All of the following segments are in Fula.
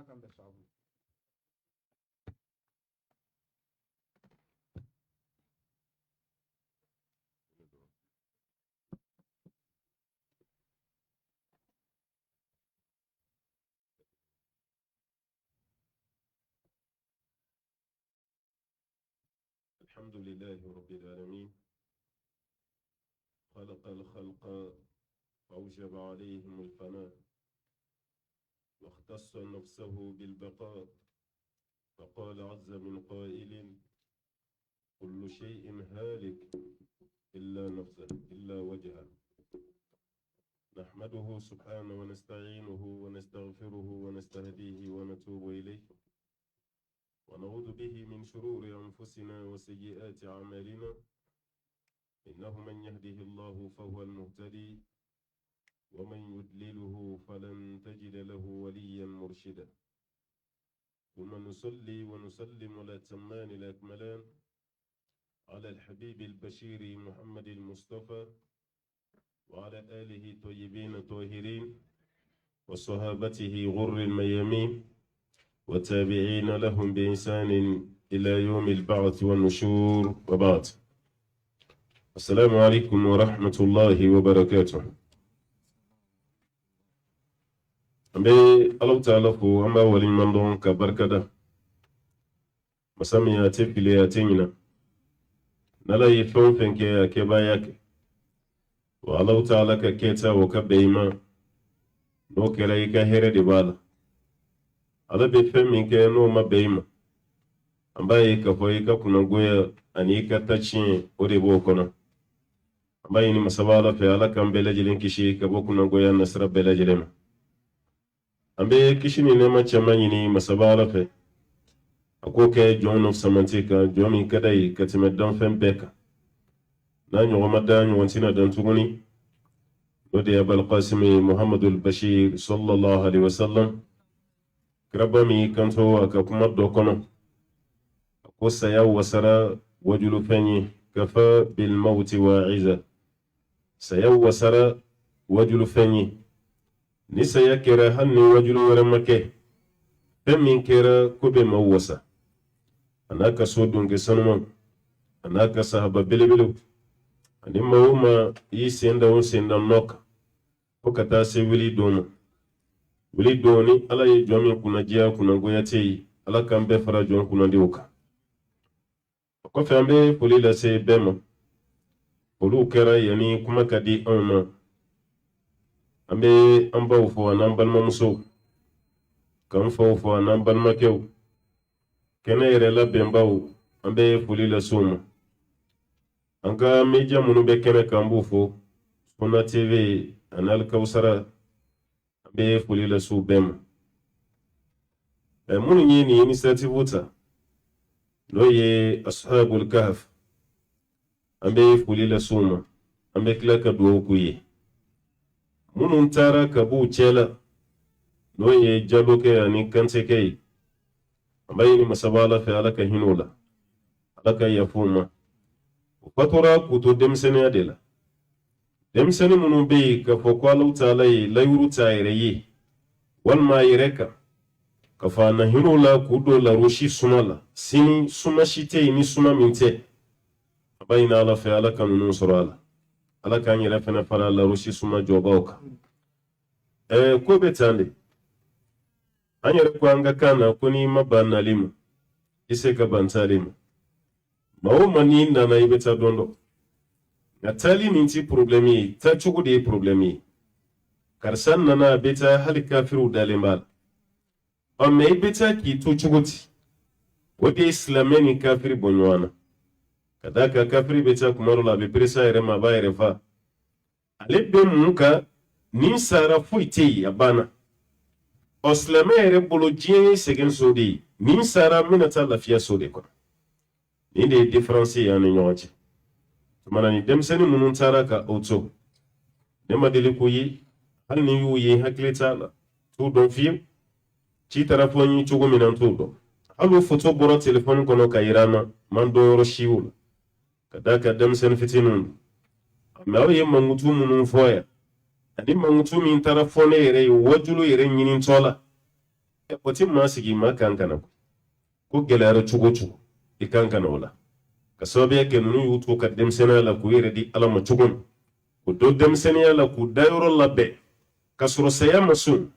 kan besabu. الحمد لله رب العالمين خلق الخلق وأوجب عليهم الفناء واختص نفسه بالبقاء فقال عز من قائل كل شيء هالك إلا نفسه إلا وجهه نحمده سبحانه ونستعينه ونستغفره ونستهديه ونتوب إليه ونعوذ به من شرور أنفسنا وسيئات أعمالنا إنه من يهده الله فهو المهتدي ومن يضلله فلن تجد له وليا مرشدا ثم نصلي ونسلم الأتمان الأكملان على الحبيب البشير محمد المصطفى وعلى آله الطيبين الطاهرين وصحابته غر الميامين وتابعين لهم بإحسان إلى يوم البعث والنشور وبعد. السلام عليكم ورحمة الله وبركاته. أمي الله تعالى فو أما ولي من دون كبركة مسامي تفلياتنا نلا يفون فنكي كباياك والله تعالى ككيتا وكبيما نو كلايك هير دبالا ala be fɛn min kɛ n'o ma bɛn i ma an b'a ye k'a fɔ i ka kunnangoya ani i ka taciɲɛ o de b'o kɔnɔ an b'a ɲini masaba ala fɛ ala k'an bɛɛ lajɛlen kisi ka bɔ kunnangoya nasira bɛɛ lajɛlen ma an bɛ kisi ni nɛɛma caman ɲini masaba ala fɛ a k'o kɛ jɔn nɔ samanti kan jɔn min ka d'a ye ka tɛmɛ danfɛn bɛɛ kan n'a ɲɔgɔn ma da ɲɔgɔn tɛna dan tuguni o de ye abalqasimi muhammadul bashir sallallahu alaihi wasallam kiraba mi kanto aka kuma dɔ kɔnɔ ko saya wasara wajulu fɛn ye kafa bil mauti wa'iza saya wasara wajulu fɛn ye ni saya kɛra hali ni wajulu wɛrɛ ma kɛ fɛn min kɛra ko bɛ maaw wasa a n'a ka so dunke sanuman a n'a ka sahaba belebelew ani maa o maa i sen da o sen da nɔ kan fo ka taa se wili don ma wili doni ala ye jɔn min kunnajiya kunnangoya tɛ yen ala k'an bɛɛ fara jɔn kunnandiw kan o kɔfɛ an bɛ foli lase bɛɛ ma olu kɛra yanni kuma ka di anw ma an bɛ an baw fɔ an'an balimamusow k'an faw fɔ an'an balimakɛw kɛnɛ yɛrɛ labɛnbaw an bɛ foli lase o ma an ka media minnu bɛ kɛnɛ kan an b'u fɔ Sunna TV ani Alikawusara an bɛ foli lase u bɛɛ ma minnu ye nin initiative ta n'o ye ashabul kahf an bɛ foli lase u ma an bɛ tila ka dugawu k'u ye minnu taara ka b'u cɛ la n'o ye Jalokɛ ani Kantekɛ ye an b'a ɲini masaba ala fɛ ala ka hinɛ o la ala ka yafa u ma u fatura k'u to denmisɛnniya de la denmisɛnnin minnu bɛ yen k'a fɔ ko Alahu Taala ye layuru ta a yɛrɛ ye walima a yɛrɛ kan ka fɔ a na hinɛ o la k'u don larosi suma la sini suma si tɛ yen ni suma min tɛ a b'a ɲini ala fɛ ala ka ninnu sɔrɔ a la ala k'an yɛrɛ fana fara larosi suma jɔbaw kan ko bɛ tan de an yɛrɛ ko an ka kan na ko n'i ma ban nali ma i se ka ban taali ma maa o maa n'i nana i bɛ taa dɔn dɔ nka taali nin ti problème ye taacogo de ye problème ye karisa nana a bɛ taa hali kafiriw dalen b'a la mɛ i bɛ taa k'i to cogo di o de ye silamɛ ni kafiri bɔ ɲɔgɔn na ka d'a kan kafiri bɛ taa kuma dɔ la a bɛ peresa yɛrɛ ma a b'a yɛrɛ fa ale bɛ mun kan ni sara foyi tɛ yen a banna silamɛ yɛrɛ bolo diɲɛ ye sɛgɛn so de ye ni sara n bɛna taa lafiya so de kɔnɔ nin de ye différence ye an ni ɲɔgɔn cɛ tumana ni denmisɛnnin minnu taara ka o to ne ma deli k'o ye hali ni y'u ye hakili t'a la t'u dɔn fiyewu ci taara fɔ n ye cogo min na n t'o dɔn hali o foto bɔra telefɔni kɔnɔ ka yira n na man dɔn yɔrɔ siw la ka d'a kan denmisɛnnin fitininw don mɛ aw ye mankutu minnu fɔ yan ani mankutu min taara fɔ ne yɛrɛ ye wajulu yɛrɛ ɲinitɔ la Potin ma sigi ma kankana ko gelare chugo ikankana wala ka sobe ke nunu yuto ka demsena la ku yere di alama chugon ku do demsena la ku dayoro labbe ka suro saya masun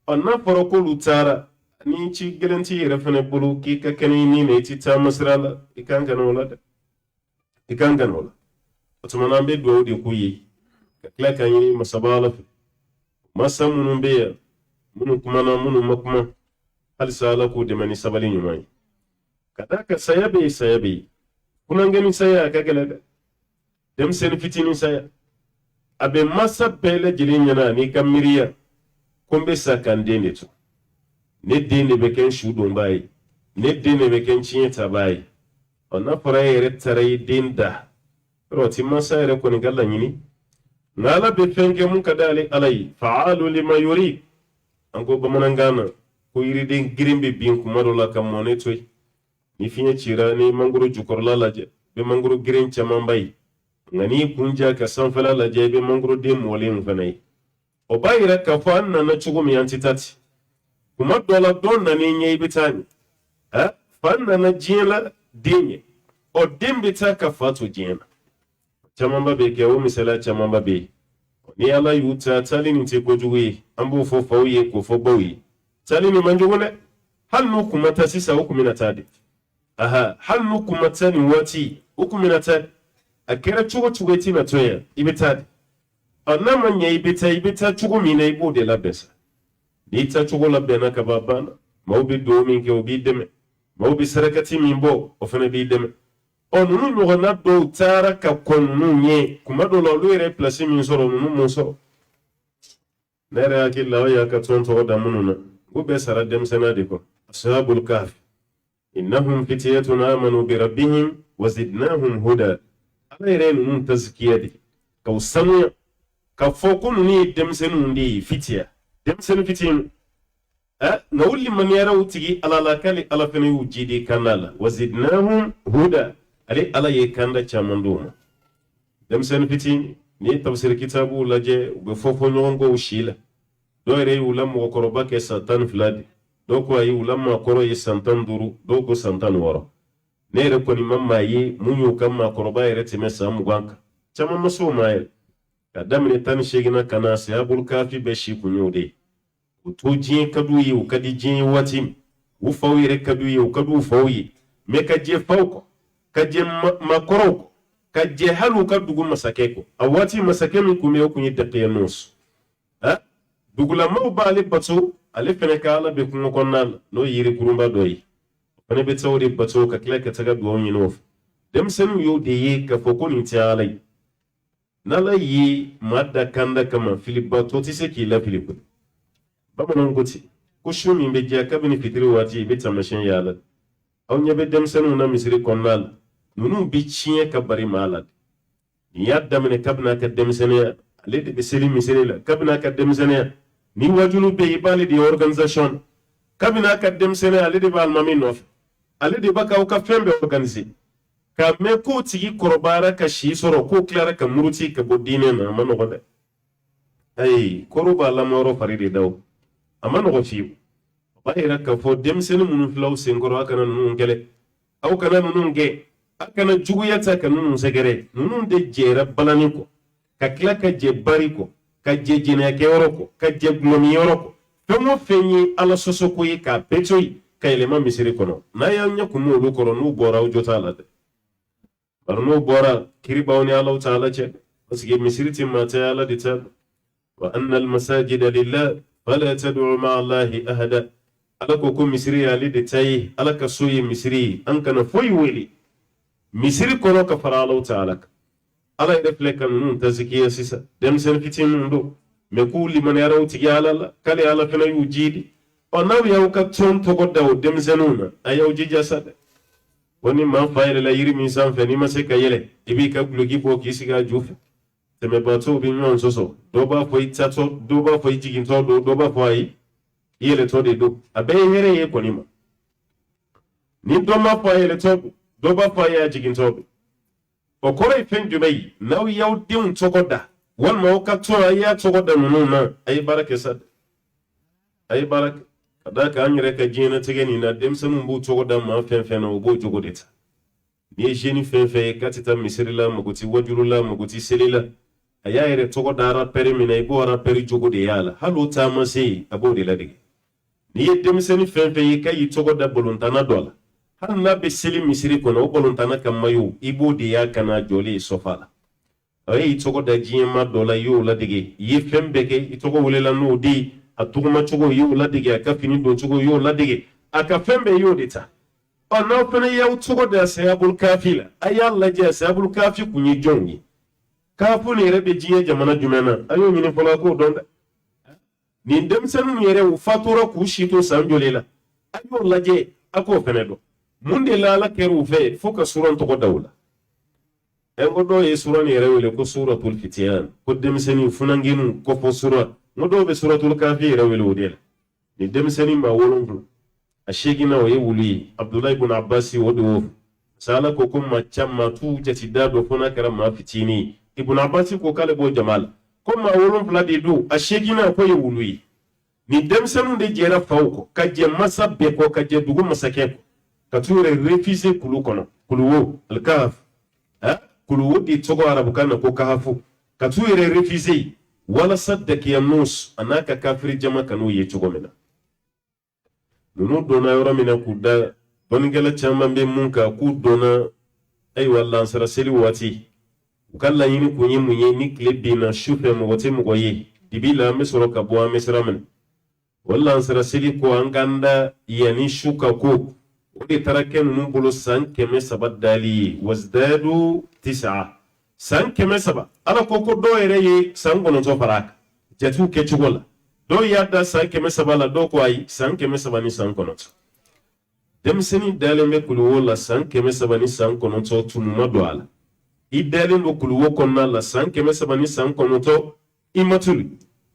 onna farako lutara ni ci gelenti yere fane bulu ki ka kene ni ne ci ta masrala ikankana wala otumana be do de ku yi ka kla kan yi masabala masamun be munu kuma na munu makuma hal sala ku de mani sabali nyumai kada ka sayabe kunan gani saya ka gele dem sen fitini saya abe masa bele jilin yana ni kamiriya kombe sakande ne to ne dine be ken shudon bai ne dine be ken chinyeta bai ona fara yere tare dinda roti masa yere ko ni galla nyini ngala be fenge mun kadale alai fa'alu lima yuri ango bamanangana ko yiri den girimbe bin kumarola kam monetoy ni finya cira ni mangoro jukorla laje be mangoro girin chaman bai ngani kunja ka sanfala laje be mangoro de molin fanai o bayira ka fanna na chugumi antitati kuma dola don na ni nyei bitani ha fanna na jela dinye o dimbita ka fatu jena chaman ba be ke o misala chaman ba be ni ala yuta tali ni te gojuwe ambu fo fawye ko fo bawi tali ni manjugule hal no kuma tasisa hukumina tadi aha hal no kuma tani wati hukumina tadi akera chugo eti na toya ibitadi anama nya ibita chugo mina ibo de labesa ni ta chugo labena ka babana mawbi domin ke obi deme mawbi sarakati mimbo ofana bi deme onunu nyogona do tara ka konunu nye kuma do lo ere place min soro nunu mo so nere akilla ya ka tonto da mununa ube sara dem senade ko ashabul kahf innahum fityatun amanu bi rabbihim wazidnahum huda alayre nunu tazkiyadi ka usanu ka fokunu ni dem senu ndi fitya dem senu fitin na wulli man yara utigi alala kali ala fene wujidi kanala wazidnahum huda ali ala ye kanda chamanduma dem sen fitin ni tafsir kitabu laje be fofo nyongo ushila do re ulam ko koroba ke satan fladi do ko ayi ulam ma koro ye santan duru do ko santan woro ne re ko ni mamma yi munyu kamma koroba ye retime samu gwanka chama maso maye kadam ne tan shegina kana sabul kafi be shi kunyode to jin kadu yi kadi jin watim u fawi re kadu yi kadu fawi me ka je fawko ka je makoroko ka je halu ka dugu masakeko awati masake mi kume kunyi taqiya nus ha dugula mau bali batso ale fene ka ala be kungo konnal no yiri kurumba doyi fene be tawri batso ka kila ka taga do mi nof dem senu yo de yi ka foko ni tialai nala yi madda kanda kama filipa to tise ki la filipa bamanan goti ko shumi be je ka bini fitri wati be tamashin yala aw nyabe dem senu na misri konnal nunu bi ciye ka bari malad ya damne kabna ka demsene ale de seli misele la kabna ka demsene ni wajulu be ibali di organisation kabna ka demsene ale de bal mami nof ale de baka o ka fembe organiser ka me ko tigi korobara ka shi soro ko klara ka muruti ka bodine na mano gode ay koroba la moro faride daw amano go fi bayira ka fo demsene munu flaw sengoro akana nunu ngele aw kana nunu nge akana juguyata ka nunu segere nunu de jera balaniko ka kila ka je bariko ka je jene ke oroko ka je gnomi oroko femo fenyi ala soso ko yi ka petoyi ka elema misiri kono na ya nya kumu lu koro nu bora u jota la de barno bora kiri bawni ala taala che asige misiri timma ta ala de ta wa anna al masajida lillah fala tad'u ma allahi ahada ala ko misiri ali de tayi ala ka soyi misiri an kana foyi weli misiri kono ka fara Allah ta'ala ala reflekan nun tazkiya sisa dem sen fitin ndo me kuli man yaraw tigi ala kale ala fena yujidi onaw yaw ka ton to godda dem senuna ayaw jija sada woni ma fayre la yiri mi san feni ma se kayele ibi ka blogi bo kisiga jufe teme bato bi non soso do ba foy tato do ba foy jigin to do ba foy yele to de do abe here ye konima ni do ma foy yele to do ba fa ya jigin tobe o kore fen jumai naw yaw din togoda won mo ka to ya togoda nunu na ay barake sad ay barak kada ka an yɛrɛ ka diɲɛna tɛgɛ nin na denmisɛnninw b'u cogo da maa fɛn fɛn na o b'o cogo de ta ni ye jeune fɛn fɛn ye k'a tɛ taa misiri la mago ti wajuru la mago ti seli la a y'a yɛrɛ tɔgɔ da rapɛri min na i b'o rapɛri jogo de y'a la hali o taama se yen a b'o de ladege n'i ye denmisɛnnin fɛn fɛn ye k'a y'i tɔgɔ da balontanna dɔ la hali n'a bɛ seli misiri kɔnɔ o balontanna ka mayo i b'o de y'a kana jɔlen sɔfa la a y'i tɔgɔ da diɲɛma dɔ la i y'o ladege i ye fɛn bɛɛ kɛ i tɔgɔ welela n'o de ye a tugumacogo i y'o ladege a ka fini doncogo i y'o ladege a ka fɛn bɛɛ i y'o de ta n'aw fana y'aw tɔgɔ da sayabul kafi la a y'a lajɛ sayabul kafi kun ye jɔnw ye kafu nin yɛrɛ bɛ diɲɛ jamana jumɛn na a y'o ɲini fɔlɔ a k'o dɔn dɛ nin denmisɛnninw yɛrɛ u fatura k'u si to san joli la a y'o lajɛ a k'o fana dɔn mun de la ala kɛra u fɛ fo ka suran tɔgɔ da u la ko dɔw ye suran yɛrɛ wele ko suratul fitiyan ko denmisɛnnin funangininw kɔfɛ sura ngo dɔw bɛ suratul kafi yɛrɛ wele o de la ni denmisɛnnin maa 7 a seginna o ye wulu ye abdullahi ibn abbas o de wo sala ko maa caman t'u jati da dɔ fo n'a kɛra maa fitinin ibn abbas ko k'ale b'o jama la ko maa 7 de don a seginna ko ye wulu ye ni denmisɛnninw de jɛra faw kɔ ka jɛ masa bɛɛ kɔ ka jɛ dugu masakɛ kɔ ka t'u yɛrɛ refuser kulu kɔnɔ kuluwo alkahf kuluwo de tɔgɔ arabukan na ko kahafu ka t'u yɛrɛ refuser walasa dakiyanus a n'a ka kafiri jama kan'u ye cogo min na ninnu donna yɔrɔ min na k'u da dɔnnikɛla caman bɛ mun kan k'u donna ayiwa lansara seli waati u ka laɲini kun ye mun ye ni tile binna su fɛ mɔgɔ tɛ mɔgɔ ye dibi la an bɛ sɔrɔ ka bɔ an bɛ sira minɛ o lansara seli ko an k'an da yanni su ka ko o de taara kɛ ninnu bolo san 300 dali ye wasdadu 9 san 300 ala ko dɔw yɛrɛ ye san 9 fara a kan jatiw kɛcogo la dɔw y'a da san 300 la dɔw ko ayi san 300 ni san 9 denmisɛnnin dalen bɛ kuluwo la san 300 ni san 9 tunuma don a la i dalen don kuluwo kɔnɔna la san 300 ni san 9 i ma tuli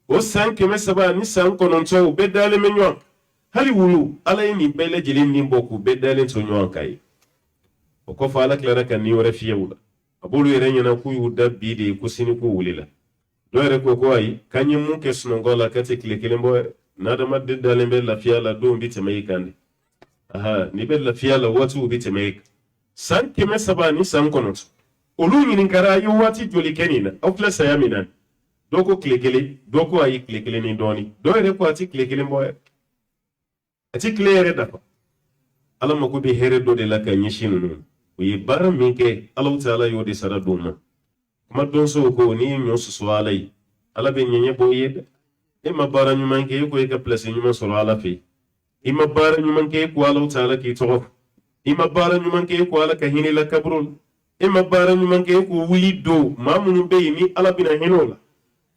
o san 300 ni san 9 u bɛɛ dalen bɛ ɲɔgɔn hali wulu ala ye nin bɛɛ lajɛlen nin bɔ k'u bɛɛ dalen to ɲɔgɔn kan ye o kɔfɛ ala tilara ka nin wɛrɛ fiyɛ u la a b'olu yɛrɛ ɲɛna k'u y'u da bi de ye ko sini k'u wulila dɔw yɛrɛ ko ayi k'an ye mun kɛ sunɔgɔ la ka tɛ tile kelen bɔ yɛrɛ n'adamaden dalen bɛ lafiya la don bi tɛmɛ i kan de n'i bɛ lafiya la waatiw bi tɛmɛ i kan san 300 ni san 9 olu ɲininkara a ye waati joli kɛ nin na aw filɛ saya min na dɔw ko tile kelen dɔw ko ayi tile kelen ni dɔɔni dɔw yɛrɛ ko a tɛ tile kelen bɔ yɛrɛ a tɛ tile yɛrɛ dafa ala mako bɛ hɛrɛ dɔ de la ka ɲɛsin ninnu u ye baara min kɛ ala taala y'o de sara d'u ma kuma donso ko n'i ye ɲɔ susu ala ye ala bɛ ɲɛɲɛ bɔ i ye dɛ e ma baara ɲuman kɛ e ko e ka place ɲuman sɔrɔ ala fɛ i ma baara ɲuman kɛ e ko ala taala k'i tɔgɔ i ma baara ɲuman kɛ e ko ala ka hinɛ la kaburu la e ma baara ɲuman kɛ e ko wuli don maa minnu bɛ yen ni ala bɛna hinɛ o la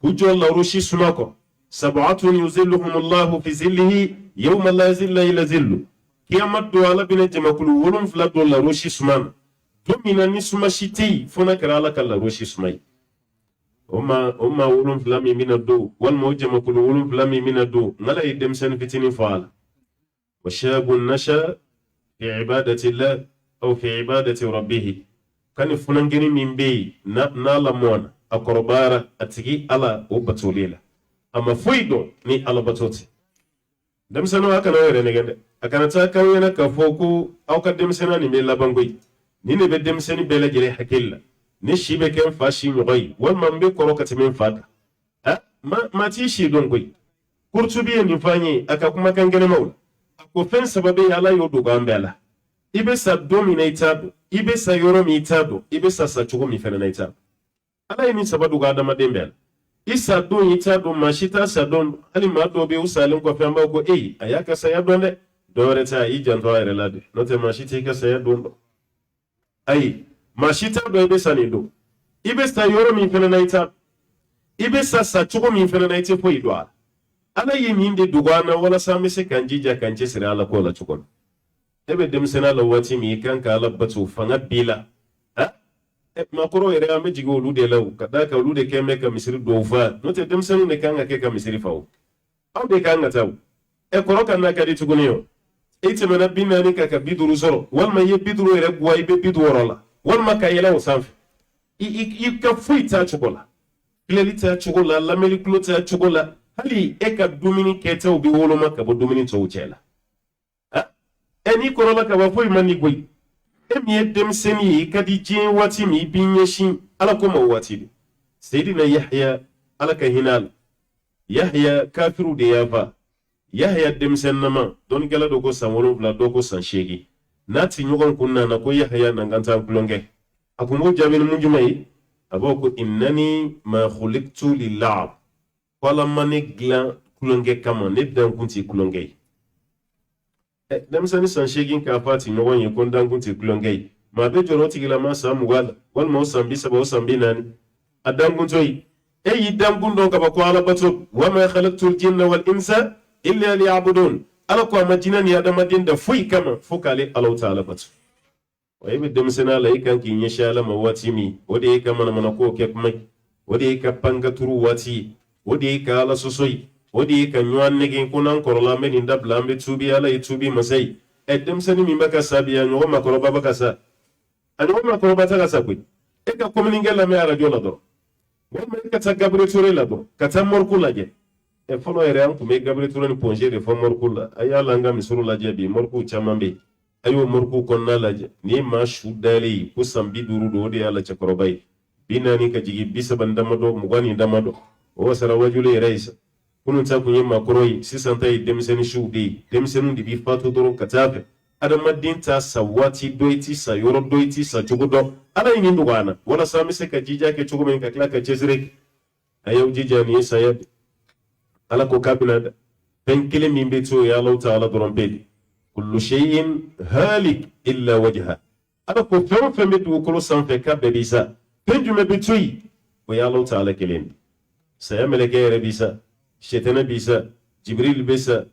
k'u jɔ lawurusi suma kɔ sabatun yuzilluhumullahu fi zillihi yawma la zilla illa zillu kiyama don ala bɛna jamakulu 7 don lawurusi suma na don min na ni suma si tɛ yen fo n'a kɛra ala ka lawurusi suma ye o maa 7 min bɛna don walima o jamakulu 7 min bɛna don n'ala ye denmisɛnnin fitinin fɔ a la wa shabun nasha fi ibadatillah aw fi ibadati rabbih kani funangeni min bɛ yen n'a lamɔna a kɔrɔbayara a tigi ala o batoli la a ma foyi dɔn ni ala bato tɛ denmisɛnninw a kana yɛrɛ nɛgɛ dɛ a kana taa k'aw ɲɛna k'a fɔ ko aw ka denmisɛnninya nin bɛ laban koyi nin de bɛ denmisɛnnin bɛɛ lajɛlen hakili la ne si bɛ kɛ n fa si ɲɔgɔn ye walima n bɛ kɔrɔ ka tɛmɛ n fa kan maa t'i si dɔn koyi Kurtubi ye nin f'an ye a ka kumakan gɛlɛmaw la a ko fɛn saba bɛ yen ala y'o dogo an bɛɛ la i bɛ sa don min na i t'a dɔn i bɛ sa yɔrɔ min i t'a dɔn i bɛ sa cogo min fɛnɛ na i t'a dɔn ala ye nin saba dogo adamaden bɛɛ la i sa don i t'a dɔn maa si t'a sa dɔn hali maa dɔw bɛ yen u salen kɔfɛ an b'a ko a y'a ka saya dɔn dɛ dɔwɛrɛ tɛ i janto a yɛrɛ la de n'o tɛ maa si t'i ka saya dɔn ayi maa si t'a dɔn i bɛ sa nin don i bɛ sa yɔrɔ min fɛnɛ na i t'a i bɛ sa cogo min fɛnɛ na i tɛ foyi dɔn a la ala ye nin de dogo an na walasa an bɛ se k'an jija k'an cɛsiri ala ko la cogo min e bɛ denmisɛnninya la waati min i kan ka ala bato fanga b'i la maakɔrɔw yɛrɛ an bɛ jigin olu de la ka d'a kan olu de kɛn bɛ ka misiri dɔw fa n'o tɛ denmisɛnninw de kan ka kɛ ka misiri fa o aw de kan ka taa o kɔrɔ ka n'a ka di tuguni o e tɛmɛna 40 kan ka 50 sɔrɔ walima i ye 50 yɛrɛ guwa i bɛ 60 la walima ka yɛlɛ o sanfɛ i ka foyi t'a cogo la filɛli t'a cogo la lamɛnni tulo t'a cogo la hali e ka dumuni kɛtɛw bi woloma ka bɔ dumuni tɔw cɛ la n'i kɔrɔla ka ba foyi man di koyi e min ye denmisɛnnin ye i ka di diɲɛ waati min i b'i ɲɛsin ala ko ma waati de Seydina Yahya ala ka hinɛ a la Yahya kafiru de y'a fa Yahya denmisɛnninama dɔnnikɛla dɔ ko san 7 dɔ ko san 8 n'a ti ɲɔgɔn kun nana ko Yahya nan kan taa kulonkɛ a kun b'o jaabi ni mun jumɛn ye a b'o ko innani ma khuliqtu lil'ab ko ala ma ne dilan kulonkɛ kama ne dan kun ti kulonkɛ ye denmisɛnnin san 8 k'a fɔ a ti ɲɔgɔn ye ko n dan kun ti kulonkɛ ye maa bɛ jɔrɔ tigilama san 20 la walima o san 30 o san 40 a dan kun t'o ye e y'i dan kun dɔn ka bɔ ko ala bato wa ma khalaqtul jinna wal insa illa liya'budun ala ko a ma jinɛ ni adamaden da foyi kama fo k'ale Alahu Taala bato wa e bɛ denmisɛnninya la i kan k'i ɲɛsin ala ma waati min o de ye ka manamana ko kɛ kuma ye o de ye ka pankaturu waati ye o de ye ka ala sɔsɔ ye o de ye ka ɲɔgɔn nɛgɛ ko n'an kɔrɔla an bɛ nin dabila an bɛ tuubi ala ye tuubi masa ye denmisɛnnin min bɛ ka sa bi a ɲɔgɔn makɔrɔba bɛ ka sa a ɲɔgɔn makɔrɔba tɛ ka sa koyi e ka communiqué lamɛn arajo la dɔrɔn walima e ka taa Gabriel Touré la dɔrɔn ka taa Morku lajɛ fɔlɔ yɛrɛ an tun bɛ Gabriel Touré ni Ponge de fɔ Morku la a y'a la an ka misiriw lajɛ bi Morku caman bɛ yen a y'o Morku kɔnɔna lajɛ nin ye maa su dalen ye ko san 50 don o de y'a la cɛkɔrɔba ye 40 ka jigin 30 damadɔ 20 damadɔ o wasara wajulu yɛrɛ ye sa kunun ta kun ye maakɔrɔ ye sisan ta ye denmisɛnnin siw de ye denmisɛnninw de b'i fatu dɔrɔn ka taa fɛ adamaden ta sa waati dɔ i ti sa yɔrɔ dɔ i ti sa cogo dɔ ala ye nin nɔgɔya an na walasa an bɛ se ka jija kɛ cogo min ka tila ka cɛsiri a y'aw jija nin ye saya de ala ko k'a bɛna fɛn kelen min bɛ to o ye Alahu Taala dɔrɔn bɛ de kullu shay'in halik illa wajha ala ko fɛn o fɛn bɛ dugukolo sanfɛ k'a bɛɛ b'i sa fɛn jumɛn bɛ to yen o ye Alahu Taala kelen de saya mɛlɛkɛ yɛrɛ b'i sa shetana b'i sa Jibril bɛ sa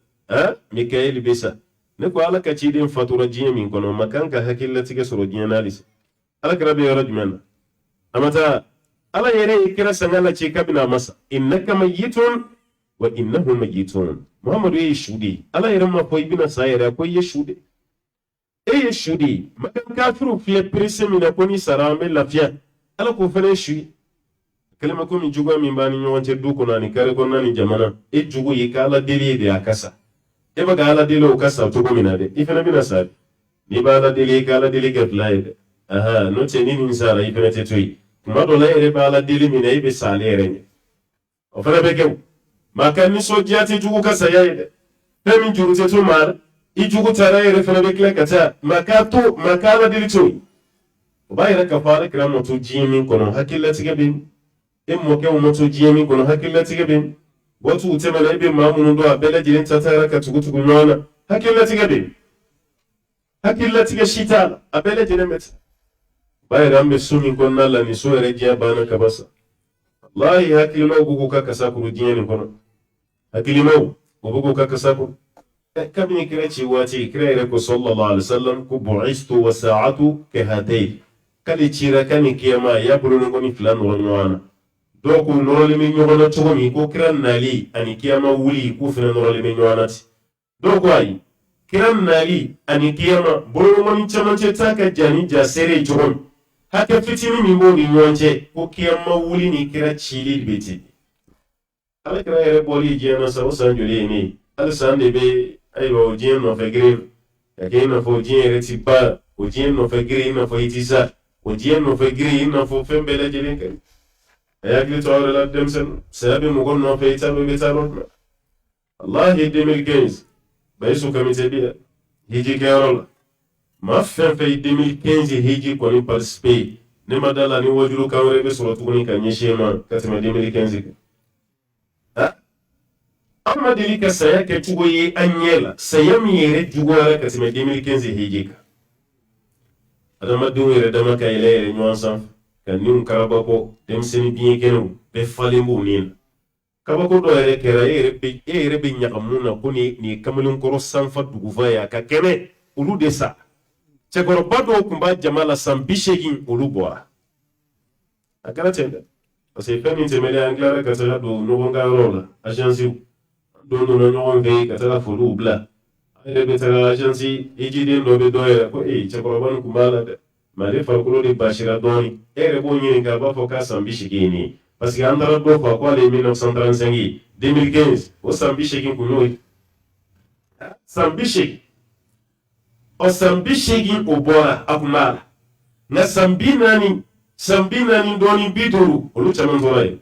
Mikael bɛ sa ne ko ala ka ciden fatura diɲɛ min kɔnɔ ma kan ka hakililatigɛ sɔrɔ diɲɛ na halisa ala kɛra bɛ yɔrɔ jumɛn na a ma taa ala yɛrɛ ye kira sanga la ci kabini a masa innaka mayyitun wa innahum mayyitun Muhammadu ye su de ye ala yɛrɛ ma fɔ i bɛna sa yɛrɛ ko i ye su de e ye su de ye makan kafiru filɛ perese min na ko ni sara an bɛ lafiya ala k'o fana ye su ye kalima komi juguya min b'a ni ɲɔgɔn cɛ du kɔnɔ ani kare kɔnɔ ni jamana e jugu ye k'ala deli ye de a ka sa e bɛ ka ala deli o ka sa cogo min na dɛ i fana bɛna sa n'i bɛ ala deli i ka ala deli kɛ fila ye dɛ n'o tɛ ni nin sara i fana tɛ to yen tuma dɔ la e yɛrɛ bɛ ala deli min na i bɛ sa ale yɛrɛ ɲɛ o fana bɛ kɛ o maa ka nisɔndiya tɛ jugu ka saya ye dɛ fɛn min juru tɛ to maa la i jugu taara e yɛrɛ fana bɛ tila ka taa maa ka ala deli to yen o b'a yɛrɛ ka fɔ ale kɛra mɔto diɲɛ min kɔnɔ hakililatigɛ bɛ yen e mɔkɛw mɔto diɲɛ min kɔnɔ hakililatigɛ bɛ yen waatu tɛmɛna i bɛ maa minnu dɔn a bɛɛ lajɛlen ta taara ka tugu ɲɔgɔn na hakililatigɛ bɛ yen hakililatigɛ si t'a la a bɛɛ lajɛlen bɛ ten ba yɛrɛ an bɛ so min kɔnɔna la nin so yɛrɛ diɲɛ banna kaba sa walahi hakilimaw ko k'u ka kasa kuru diɲɛ nin kɔnɔ hakilimaw o bɛ k'u ka kasa kuru kabini kira ci waati kira yɛrɛ ko sallallahu alaihi wasallam ko bu'istu wa sa'atu kahatayn k'ale cira ka ni kiyama y'a bolo ni fila nɔrɔ ɲɔgɔn na dɔw ko nɔrɔlen bɛ ɲɔgɔn na cogo min ko kira nali ani kiyama wuli k'u fana nɔrɔlen bɛ ɲɔgɔn na ten dɔw ko ayi kira nali ani kiyama boloɲɔgɔnni camancɛ ta ka jan ni ja seere ye cogo min hakɛ fitinin min b'o ni ɲɔgɔn cɛ ko kiyama wuli ni kira cili bɛ ten ala kira yɛrɛ bɔli diɲɛ na sa o san joli ye ne ye hali san de bɛ ayiwa o diɲɛ nɔfɛ girin ka kɛ i n'a fɔ o diɲɛ yɛrɛ ti ba o diɲɛ nɔfɛ girin i n'a fɔ i ti sa o diɲɛ nɔfɛ girin i n'a fɔ fɛn bɛɛ lajɛlen kɛ a ye hakili to aw yɛrɛ la denmisɛnnin saya bɛ mɔgɔ nɔfɛ i ta bɛɛ bɛ taa yɔrɔ jumɛn walahi 2015 Bayisu kamite bi dɛ hiji kɛyɔrɔ la maa fɛn fɛn ye 2015 hiji kɔni participé ne ma da la ni wajulu kan wɛrɛ bɛ sɔrɔ tuguni ka ɲɛsin ma ka tɛmɛ 2015 kan an ma deli ka saya kɛ cogo ye an ɲɛ la saya min yɛrɛ juguyara ka tɛmɛ 2015 hiji kan adamadenw yɛrɛ dama ka yɛlɛ yɛrɛ ɲɔgɔn sanfɛ ka niw karabakɔ denmisɛnnin biɲɛ kɛnɛw bɛɛ falen b'u nin na kabako dɔ yɛrɛ kɛra e yɛrɛ bɛ ɲagamu na ko nin ye kamalenkɔrɔ sanfa dugufa ye a ka kɛnɛ olu de sa cɛkɔrɔba dɔw tun b'a jama la san 80 olu bɔra a kɛra ten dɛ parce que fɛn min tɛmɛnen an tilara ka taga don ɲɔgɔn ka yɔrɔw la agence don donna ɲɔgɔn fɛ ka taga foliw bila an yɛrɛ bɛ taga agence hijiden dɔ bɛ dɔ yɛrɛ ko cɛkɔrɔba nin tun b'a la dɛ mais ale farikolo de basira dɔɔnin e yɛrɛ b'o ɲininka a b'a fɔ k'a san 80 ye nin ye parce que andara do fa ko les 1935 2015 o sambi shekin kunyoy sambi shekin o sambi shekin o bora akumala na sambi nani doni biduru olu chaman toray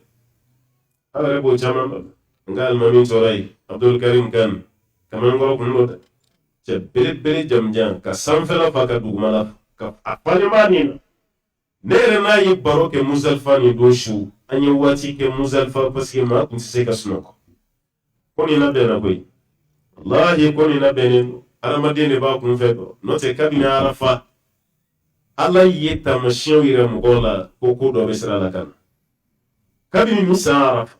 ala bo chaman ngal mami toray Abdul Karim Kan kaman ngoro kundo ce bere jamjan ka sanfela fa ka dugumala ka apale manina nere na yi baro ke Muzalfa ni do shu anye wati ke Muzalfa parce que ma kun se ka sunoko koni na bena koy wallahi koni na benen aramadene ba kun fe do no te kabina arafa ala yeta mashiyo ira mugola ko do besra la kan kabini musa arafa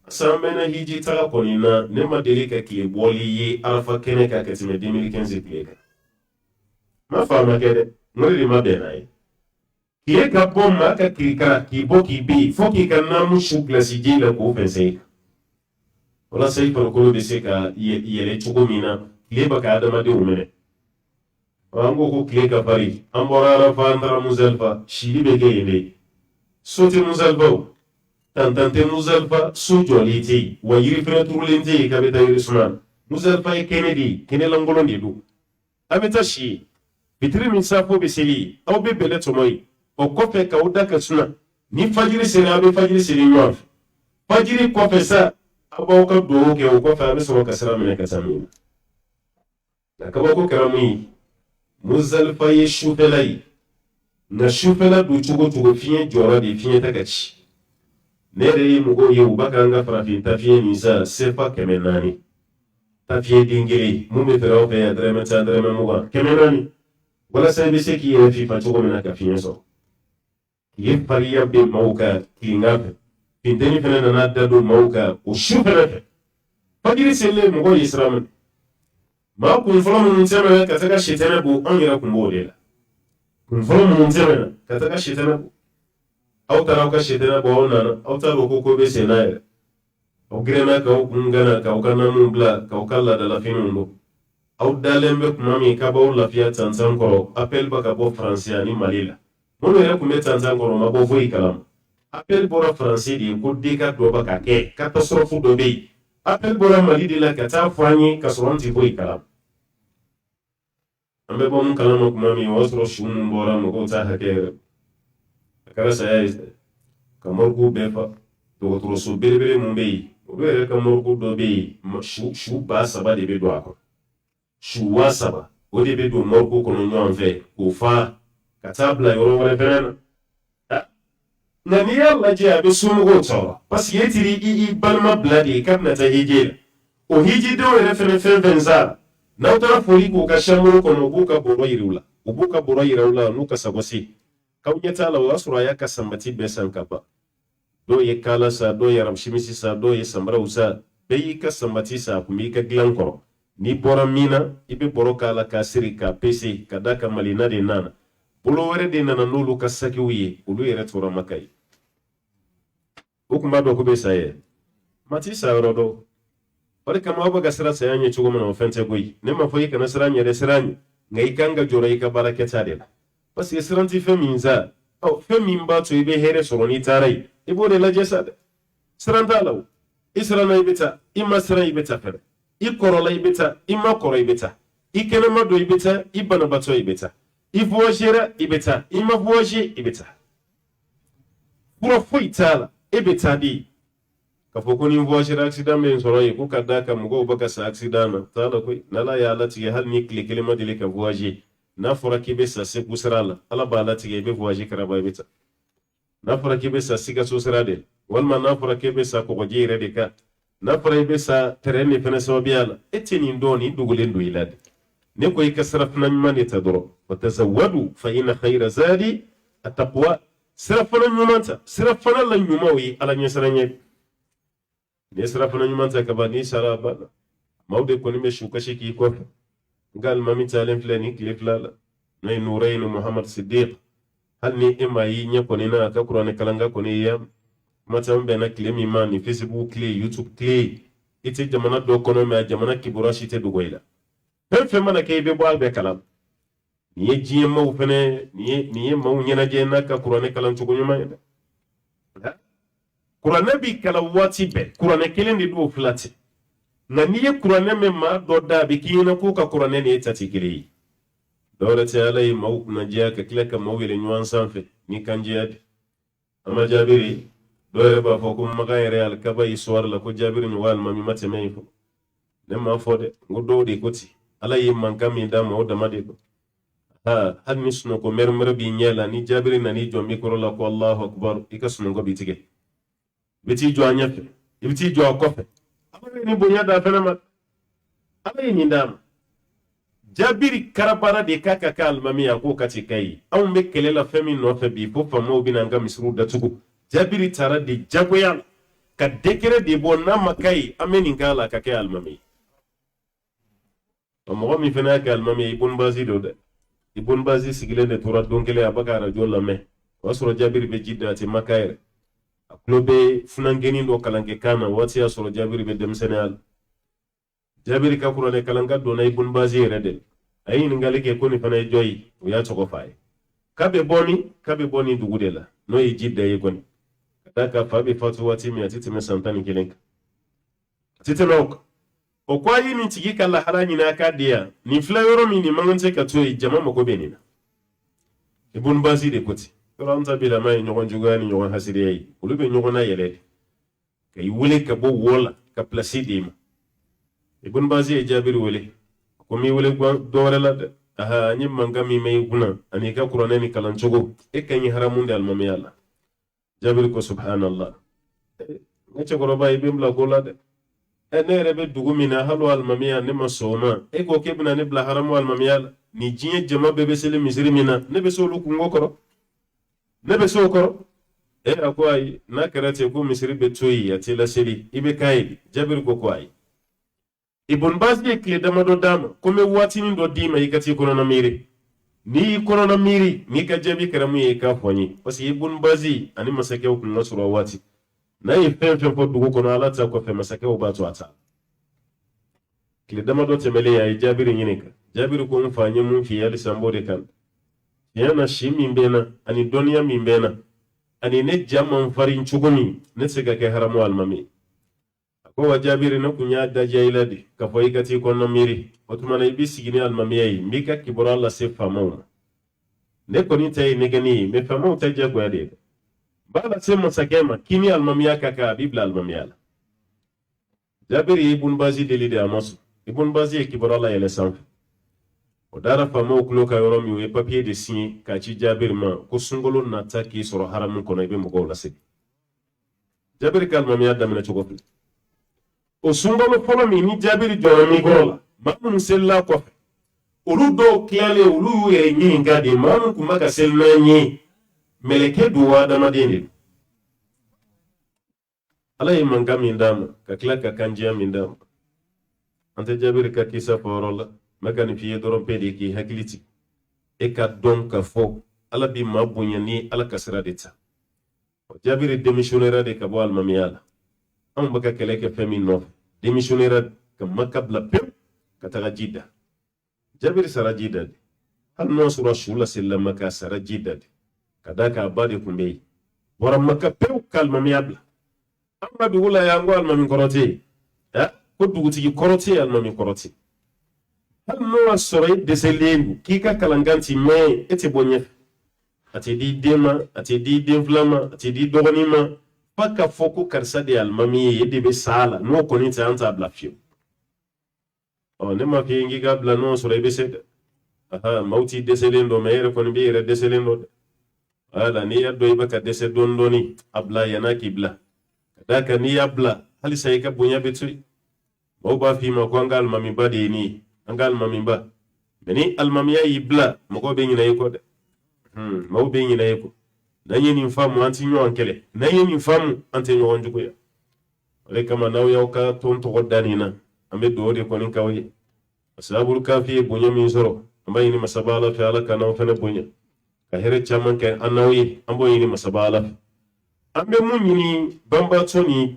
sambena hiji taga koni na ne madeli ka ki boli ye arafa kene ka katime 2015 kile ma fama kede ngori ma bena yi kiye ka bom ma ka kirika ki boki bi foki ka namu shu klasi jila ko fense wala sai farko de se ka yele chugumina kiye baka adama de umene wango ko kiye ka bari ambora fa andara Muzalfa shiri be geyende sote Muzalfa tantante Muzalfa su joliti wa yiri fere turulente ka beta yiri sunan Muzalfa e Kennedy kene langolo ndidu abeta shi bitri min safo be seli aw be bele tomoy o kofe ka uda ka suna ni fajiri sere abe fajiri sere nyof fajiri kofe sa abaw ka do ke o kofe abe so ka sara mine ka sami na ka ko karamu Muzalfa ye shufelai na shufela du chugo fiye jora de fiye takachi nere yi mugo ye ubaka nga farafin tafiye nisa sefa kemenani tafiye dingiri mume feraw fe ya dreme ta dreme muga kemenani wala sai bise ki ye fi fachugo mena ka fiye so ye pariya be mauka kingape pindeni fena na dadu mauka o shufela fe fajiri sele mugo yisramen ma kun folo mun tseme ka taka shitene bu an yira kun bodela kun folo mun tseme ka taka shitene bu aw tara ka shitene bu ona aw tara ko be senaire aw grena ka ngana ka kana mun bla ka kala da la finu ndo aw dalembe kuma mi ka baw la fiya tantan ko appel baka bo français ni malila mun yira kun be tantan ko ma bo foi kalam appel bora français di ko de ka do baka ke catastrophe do be appel bora mali de la ka ta fani ka soranti foi kalam ambe bon kalama kuma mi wasro shun bora mo ko ta hake kara saya kamar ku befa to to so berebere mun be o be kamar ku do be shu ba saba de be do akon shu wa saba o de be do mor ku kono nyon fe ko fa katabla yoro wala fenana na ni yalla je abe sumu go tawa parce que yetiri i balma blade kabna ta hije o hiji do referen venza na utara fori ko ka shamuru kono buka boro yirula ubuka boro yirula nuka sagosi kawnyata la wasura ya kasambati besan kapa do ye kala sa do ye ramshimisi sa do ye sambra usa be ka sambati sa kumi ka glankoro ni bora mina ibe boro kala ka siri ka pese ka daka malina de nana bulo were de nana nulu ka saki wiye ulu yere tora makai ukuma do ko be saye mati sa rodo wari kama wabaga sira sayanye chugo mana ofente goyi ne ma foyi kana siranye de siranye ngai kanga jora ika baraketa de parce que siranti feminza o femimba to ibe here soroni tarai ibo de la jesa siranta law israna ibeta imma sira ibeta fer ikorola ibeta imma koro ibeta ikene mado ibeta ibana bato ibeta ifuojera ibeta imma fuoje ibeta puro foi tala ibeta di kafoko ni voiture accident men soroy ko kadda kam go baka sa accident tala ko nala ya lati hal ni kile ma dile ka voiture na fora kibe sa se kusrala ala ba lati be voiture karaba beta na fora kibe sa siga so srade wal ma na fora kibe sa ko jere de ka na fora be sa terene fena so biala etini ndoni dugulen do ilade ne ko ikasrafna mani tadro wa tazawwadu fa inna khayra zadi at-taqwa srafna nyumanta srafna la nyumawi ala nyesranye ne srafna nyumanta ka ba ni sara ba mawde ko ni me shuka shiki ko ngal mami talen flani kliflala nay nurayn muhammad siddiq hal ni ima yi nya ko ni na ka qur'an kalanga ko ni yam mata mbe na klemi mani facebook kle youtube kle ite jamana do kono me jamana kibura shite do goila fe mana ke be bo albe kalam ni jiye maw fene ni maw nyana je na ka qur'an kalam to ko nyuma kuranɛ bi kala waati bɛɛ kuranɛ kelen de do fila tɛ nka n'i ye kuranɛ mɛn maa dɔ da a bɛ k'i ɲɛna k'o ka kuranɛ ni e ta tɛ kelen ye dɔwɛrɛ tɛ ala ye maaw kunnadiya ka tila ka maaw yɛlɛ ɲɔgɔn sanfɛ ni kanjiya de an ma Jabiri dɔw yɛrɛ b'a fɔ ko makan yɛrɛ alikaba histoire la ko Jabiri ɲɔgɔn alimami ma tɛmɛ yen fɔ ne m'a fɔ dɛ n ko dɔw de ko ten ala ye mankan min d'a ma o dama de ko hali ni sunɔgɔ mɛrɛmɛrɛ b'i ɲɛ la ni Jabiri nan'i jɔ mikoro la ko Allahu akbar i ka sunɔgɔ b'i tigɛ i bɛ t'i jɔ a ɲɛfɛ i bɛ t'i jɔ a kɔfɛ ala ye nin bonya d'a fɛnɛ ma ala ye nin d'a ma Jabiri karabara de k'a ka kɛ alimami a k'o ka ti kɛ ye anw bɛ kɛlɛ la fɛn min nɔfɛ bi fo faamaw bɛna an ka misiriw datugu Jabiri taara de jagoya la ka décret de bɔ n'a ma k'a ye an bɛ nin k'a la ka kɛ alimami ye mɔgɔ min fana y'a kɛ alimami ye Ibn Bazi do dɛ Ibn Bazi sigilen de tora don kelen a bɛ ka arajo lamɛn o y'a sɔrɔ Jabiri bɛ Jidda a tɛ Maka yɛrɛ a tulo bɛ funangeni dɔ kalan kɛ kan na waati y'a sɔrɔ Jabiri bɛ denmisɛnninya la Jabiri ka kuranɛ kalanka donna Ibn Bazi yɛrɛ de a ye ɲininkali kɛ ko nin fana ye jɔn ye o y'a tɔgɔ f'a ye k'a bɛ bɔ nin dugu de la n'o ye Jidda ye kɔni ka d'a kan fa bɛ fatu waati min a tɛ tɛmɛ san 11 kan a tɛ tɛmɛ o kan o ko a ye nin tigi ka lahara ɲini a k'a di yan nin filɛ yɔrɔ min nin man kan tɛ ka to yen jama mago bɛ nin na Ibn Bazi de ko ten yɔrɔ an ta bilama ye ɲɔgɔn juguya ni ɲɔgɔn hasiriya ye olu bɛ ɲɔgɔn na yɛlɛ de ka i wele ka bɔ wo la ka place d'e ma Ibn Bazi ye Jabiri wele ko mi wele dɔwɛrɛ la dɛ an ye mankan min mɛn i kunna ani ka kuranɛ ni kalan cogo e ka ɲi haramu de alimamiya la Jabiri ko subhanallah ne cɛkɔrɔba i bɛ n bila ko la dɛ ne yɛrɛ bɛ dugu min na hali alimamiya ne ma sɔn o ma e ko k'e bɛna ne bila haramu alimamiya la ni diɲɛ jama bɛɛ bɛ seli misiri min na ne bɛ se olu kungo kɔrɔ ne bɛ se o kɔrɔ a ko ayi n'a kɛra ten ko misiri bɛ to yen a t'i laseli i bɛ k'a ye Jabiri ko ayi Ibn Bazi ye tile damadɔ d'a ma ko n bɛ waatinin dɔ d'i ma i ka t'i kɔnɔna miiri n'i y'i kɔnɔna miiri n'i ka jaabi kɛra mun ye i k'a fɔ n ye parce que Ibn Bazi ani masakɛw tun ka sɔrɔ waati n'a ye fɛn fɛn fɔ dugu kɔnɔ ala ta kɔfɛ masakɛw b'a to a ta tile damadɔ tɛmɛlen a ye Jabiri ɲininka Jabiri ko n fa n ye mun f'i ye halisa n b'o de kan tiɲɛ na si min bɛ n na ani dɔnniya min bɛ n na ani ne ja man farin cogo min ne tɛ se ka kɛ haramu alimami ye ko wa Jabiri ne kun y'a daja i la de ka fɔ i ka t'i kɔnɔna miiri o tuma na i bɛ sigi ni alimamiya ye n b'i ka kibaruya lase faamaw ma ne kɔni ta ye nɛgɛnni ye mais faamaw ta diyagoya de ye dɛ b'a lase masakɛ ma k'i ni alimamiya ka kan a b'i bila alimamiya la Jabiri ye Ibn Bazi deli de a ma sɔn Ibn Bazi ye kibaruya layɛlɛn sanfɛ o dara faamaw tulo ka yɔrɔ min o ye papiye de signé k'a ci Jabiri ma ko sunkalo nata k'i sɔrɔ haramu kɔnɔ i bɛ mɔgɔw lasegin Jabiri ka alimamiya daminɛ cogo filɛ o sunkalo fɔlɔ min ni Jabiri jɔra mikɔrɔ la maa minnu selila kɔfɛ olu dɔw tilalen olu y'u yɛrɛ ɲininka de maa min tun bɛ ka seli n'an ye mɛlɛkɛ don wa adamaden de don ala ye mankan min d'a ma ka tila ka kanjiya min d'a ma an tɛ Jabiri ka kisa fɔ yɔrɔ la n bɛ ka nin f'i ye dɔrɔn bɛɛ de k'i hakili sigi e ka dɔn ka fɔ ala bi maa bonya ni ala ka sira de ta Jabiri démissionnera de ka bɔ alimamiya la anw bɛ ka kɛlɛ kɛ fɛn min nɔfɛ démissionnera ka Maka bila pewu ka taga Jidda Jabiri sara Jidda de hali n'o sɔrɔ su la selila Maka a sara Jidda de ka d'a kan a ba de tun bɛ yen bɔra Maka pewu ka alimamiya bila an ka dugu la yan ko alimami kɔrɔ tɛ yen ko dugutigi kɔrɔ tɛ yen alimami kɔrɔ tɛ yen hali n'o y'a sɔrɔ e dɛsɛlen don k'i ka kalankan ti mɛn e tɛ bɔ ɲɛfɛ a tɛ di den ma a tɛ di den fila ma a tɛ di dɔgɔnin ma fa ka fɔ ko karisa de ye alimami ye e de bɛ sa a la n'o kɔni tɛ an t'a bila fiyewu ne ma f'i ye k'i k'a bila n'o sɔrɔ i bɛ se dɛ maaw t'i dɛsɛlen dɔn mais e yɛrɛ kɔni b'i yɛrɛ dɛsɛlen dɔn dɛ wala n'i y'a dɔn i bɛ ka dɛsɛ dɔɔni dɔɔni a bila yan'a k'i bila ka d'a kan n'i y'a bila halisa i ka bonya bɛ to yen maaw b'a f'i ma ko an ka alimamiba de ye nin ye an ka alimamiba mais ni alimamiya y'i bila mɔgɔw bɛ ɲinɛ i kɔ dɛ maaw bɛ ɲinɛ i kɔ n'an ye nin faamu an tɛ ɲɔgɔn kɛlɛ n'an ye nin faamu an tɛ ɲɔgɔn juguya o de kama n'aw y'aw ka tɔn tɔgɔ da nin na an bɛ dugawu de kɔni k'aw ye ashabul kafi ye bonya min sɔrɔ an b'a ɲini masaba ala fɛ ala ka n'aw fana bonya ka hɛrɛ caman kɛ an n'aw ye an b'o ɲini masaba ala fɛ an bɛ mun ɲini banbatɔ ni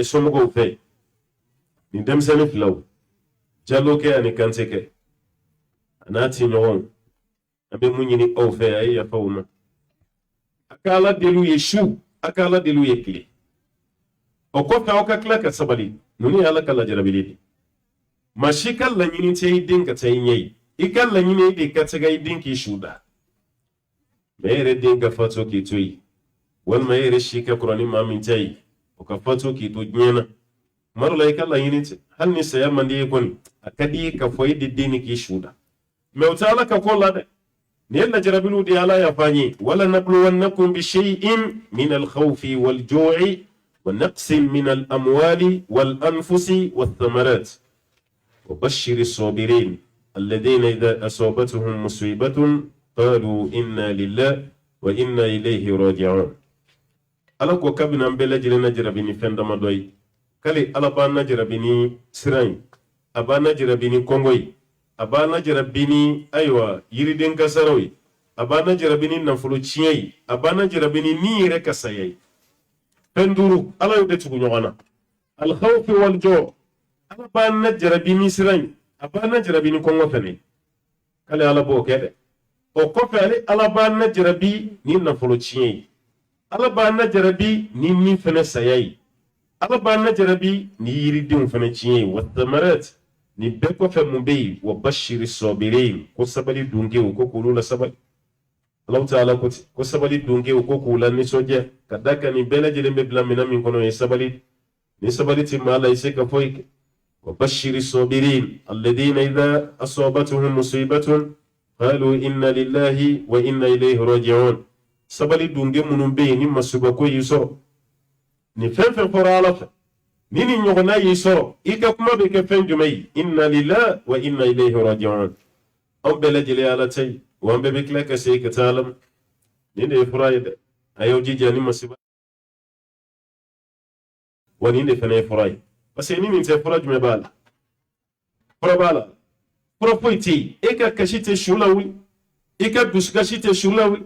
somɔgɔw fɛ nin denmisɛnnin filaw Jalo kɛ ani Kante kɛ a n'a ti ɲɔgɔnw an bɛ mun ɲini aw fɛ a ye yafa u ma a ka ala deli u ye su a ka ala deli u ye tile o ko fa ka kla ka sabali nuni ala kala jarabili ma shi kala nyini te din ka tay nyai ikalla nyini de ka taga din ki shuda mere din ka fato ki toyi wal mere shi ka qur'ani ma min tay o ka fato ki to nyena marla ikalla nyini te hal ni saya mandi kon akadi ka foyi de din ki shuda me utala ka kolla de نيلا جربلو دي على يفاني ولا نبلونكم بشيء من الخوف والجوع ونقص من الأموال والأنفس والثمرات وبشر الصابرين الذين إذا أصابتهم مصيبة قالوا إنا لله وإنا إليه راجعون ألا كوكبنا بلا جرنا جربيني فندما دوي كالي ألا بانا جربيني سراين أبانا جربيني كونغوي abana jarabini aywa yiridin kasarawi abana jarabini nafulu ciyai abana jarabini ni yere kasayai penduru ala yude tugu nyogana al khawf wal ju' ala bana jarabini siran abana jarabini kongo fene kale ala bo kede o ko fele ala bana jarabi ni nafulu ciyai ala bana jarabi ni fene sayai ala bana jarabi ni yiridin fene ciyai wa thamarat ni beko fe mumbi wa bashiri sabirin ko sabali dunge ko kulula sabali Allah ta'ala ko sabali dunge ko kula ni soje kadaka ni bela jele me bla mina min kono ni sabali ti mala ise ka foy wa bashiri sabirin alladhina idha asabatuhum musibatun qalu inna lillahi wa inna ilayhi raji'un sabali dunge munum be ni masuba ko yiso ni fefe fora ala nini nyogona yiso ika kuma be ke fen jumai inna lillahi wa inna ilayhi raji'un on bela jele ala tay wa be kla ka sey ka talam ni de furaide ayo jijani masiba wani ne fene furai parce ni min te furaj me bala fura foiti ika kashite shulawi ika duskashite shulawi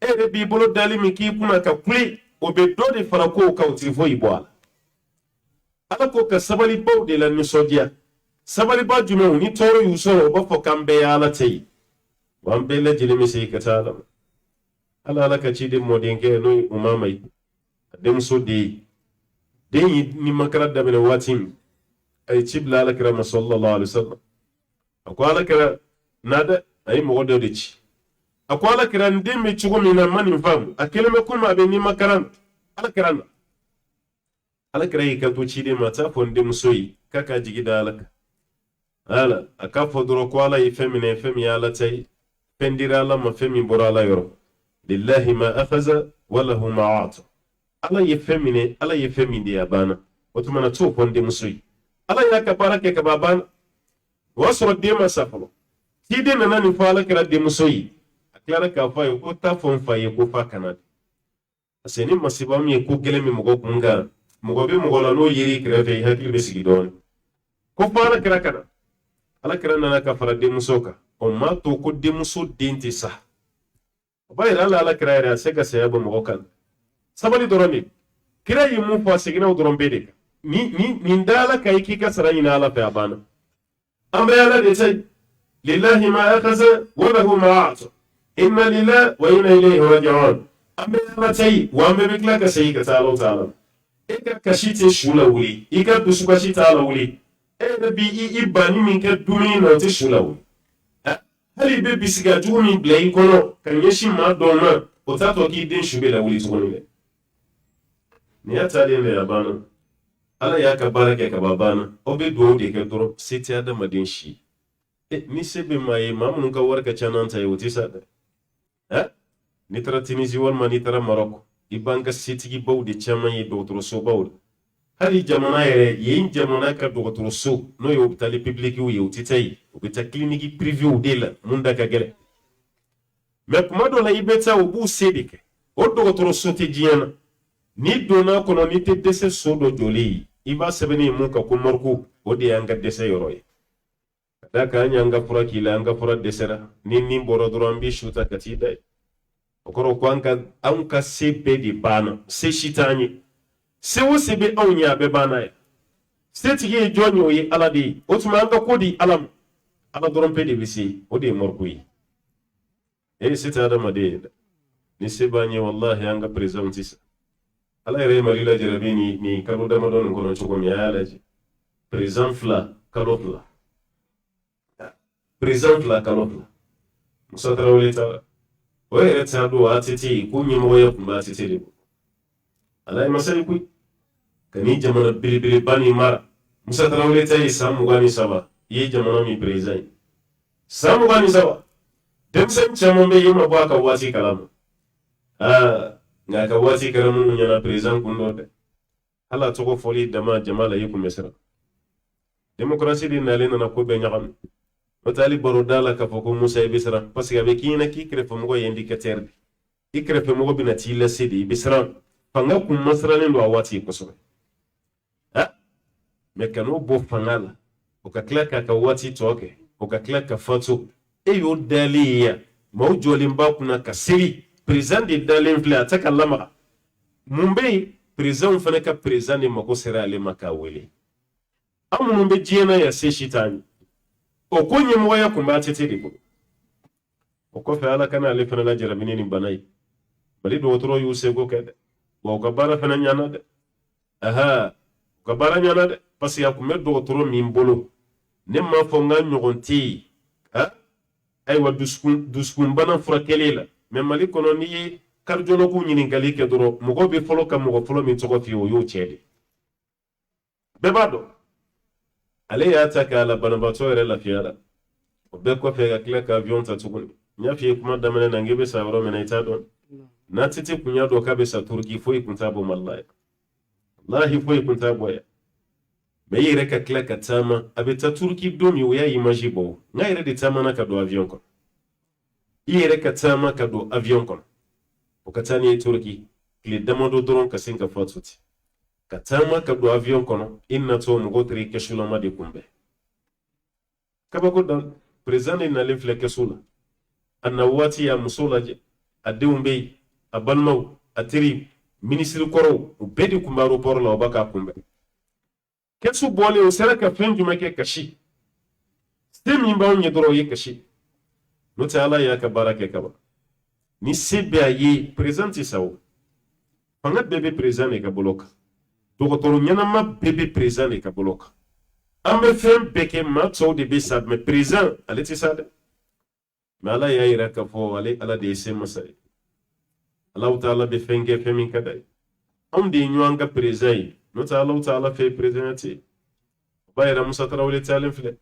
ere bi bolo dalimi ki kuma ka kuli obe dodi farako ka utifo ibwala ala ko ka sabali baw de la nisodiya sabali ba jume ni toro yusoro ba fo kambe ya ala tay wan be la jilimi sey ka talam ala ka ci de modenge no umamai dem so de ni makara da bene watin ay cibla ala kira sallallahu alaihi wasallam akwa ala kira nada ay mo do de ci akwa ala kira ndimi ci mina mani fam akeleme kuma be ni makaran ala kira ala kira yi ka to ci de mata fonde musoyi kaka jigi da alaka ala aka fodoro ko ala yefemine femi ala tay pendira ala ma femi borala yoro lillahi ma akhadha wa lahu ma ata ala yefemine abana wato mana to fonde musoyi ala ya ka barake ka babana wasro de ma safalo ti de nana fa ala kira de musoyi aklara ka fa ko ta fon fa ko fa kanade aseni masiba mi ko gelemi mugo kunga mugo be mugo la no yiri krefe hakil be sigi don ko fara kira kana ala kira nana ka fara de musoka o ma to ko de muso denti sa bayra ala kira ya se ka se ba mugo kan sabali doroni kira yi mu fa sigina doron bede ni ndala kai ki ka sara ina ala fa bana amre ala de sai lillahi ma akhadha wa lahu ma ata inna lillahi wa inna ilayhi raji'un amre ala sai wa me bikla ka sai ka ta'ala ta'ala ika kashite shula wuli ika dusu kashite ala wuli da bi ibani min ka dumi na te shula wuli hali be bisiga dumi blai kono kan yeshi ma doma o ta to ki din shube la wuli tsono ne ni ya tare ne ya bana ala ya ka barake ka babana o be do de ka doro siti ada madin shi ni sebe mai mamun ka warka canan ta yuti sa ni tara Tunisia wal ma ni tara Morocco ibanga sitigi bawde chaman yi dogtoro so bawde hali jamana yere yin jamana ka dogtoro so no yo hôpital public yu yuti tay hôpital clinique privé u de la munda ka gele mais kuma do la ibeta o bu sedike o dogtoro so te jiyana ni dona kono ni te dese so do joli iba sebeni mun ka ko morku o de anga dese yoroy da ka anga fura kila anga fura desera ni boro doro ambi shuta katida okoro ko anka sebe di bana se shitani se wo sebe awnya be bana ya se tigi jonyo yi aladi otuma anga kodi alam ala doron pede bisi o de morku yi sita da made ni se banye wallahi anga presentisa ala yɛrɛ mali la jarabi ni kalo damadɔ nin kɔnɔ cogo min a y'a lajɛ président fila kalo fila président fila kalo fila Musa Tarawele ta o yɛrɛ t'a dɔn ATT ko ɲɛmɔgɔya tun bɛ ATT de bolo ala ye masa ye koyi ka ni jamana belebeleba ni mara Musa Tarawele ta ye san 23 i ye jamana min président ye san 23 denmisɛnnin caman bɛ yen ma bɔ a ka waati kalama nka a ka waati kɛra minnu ɲɛna président kun dɔ dɛ hali a tɔgɔ fɔli dama jama la i kun bɛ siran démocratie de nalen nana ko bɛɛ ɲagami n'o tɛ hali baroda la k'a fɔ ko Musa i bɛ siran parce que a bɛ k'i ɲɛna k'i kɛrɛfɛmɔgɔ ye indicateur de i kɛrɛfɛmɔgɔ bɛna t'i lase de i bɛ siran fanga kun masirannen don a waati kosɛbɛ mɛ ka n'o bɔ fanga la o ka tila k'a ka waati tɔ kɛ o ka tila ka fatu e y'o dalen ye yan maaw jɔlen b'a kunna ka seri président de dalen filɛ a tɛ ka lamaga mun bɛ yen président fana ka président de mako sera ale ma k'a wele an minnu bɛ diɲɛ na yan se si t'an ye o ko ɲɛmɔgɔya kun b'a ATT de bolo o kɔfɛ ala kana ale fana la jarabini ni bana ye mali dɔgɔtɔrɔ y'u seko kɛ dɛ wa u ka baara fana ɲana dɛ u ka baara ɲana dɛ parce que a kun bɛ dɔgɔtɔrɔ min bolo ne m'a fɔ n ka ɲɔgɔn tɛ yen ayiwa dusukunbana furakɛli la mɛ mali kɔnɔ n'i ye cardiologue ɲininkali kɛ dɔrɔn mɔgɔ bɛ fɔlɔ ka mɔgɔ fɔlɔ min tɔgɔ f'i ye o y'o cɛ de bɛɛ b'a dɔn ale y'a ta k'a la banabaatɔ yɛrɛ lafiya la o bɛɛ kɔfɛ ka tila ka avion ta tuguni n y'a f'i ye kuma daminɛ na n k'i bɛ sa yɔrɔ min na i t'a dɔn n'a titi kun y'a dɔn k'a bɛ sa Turki foyi kun t'a bɔ Mali la yan walahi foyi kun t'a bɔ yan mɛ i yɛrɛ ka tila ka taama a bɛ taa Turki don min o y'a image bɔ n ka yɛrɛ de taamana ka don avion kɔnɔ i yɛrɛ ka taama ka don avion kɔnɔ o ka taa n'i ye Turki tile damadɔ dɔrɔn ka sin ka fatu ten ka taama ka don avion kɔnɔ i natɔ mɔgɔw taara i kɛsulama de kunbɛn kabako dan président de nalen filɛ kɛso la a na waati a muso lajɛ a denw bɛ yen a balimaw a teri minisiri kɔrɔw o bɛɛ de kun bɛ aéroport la o b'a k'a kunbɛn kɛsu bɔlen o sera ka fɛn jumɛn kɛ kasi se min b'anw ɲɛ dɔrɔn o ye kasi n'o tɛ ala y'a ka baara kɛ kaban ni se bɛ a ye président tɛ sa o fanga bɛɛ bɛ président de ka bolo kan dɔgɔtɔrɔ ɲɛnama bɛɛ bɛ président de ka bolo kan an bɛ fɛn bɛɛ kɛ maa tɔw de bɛ sa mɛ président ale tɛ sa dɛ mɛ ala y'a yira k'a fɔ ale ala de ye se masa ye Allahu Taala bɛ fɛn kɛ fɛn min ka d'a ye anw de ye ɲɔgɔn ka président ye n'o tɛ Allahu Taala fɛ président tɛ yen o b'a yira Musa Tarawele taalen filɛ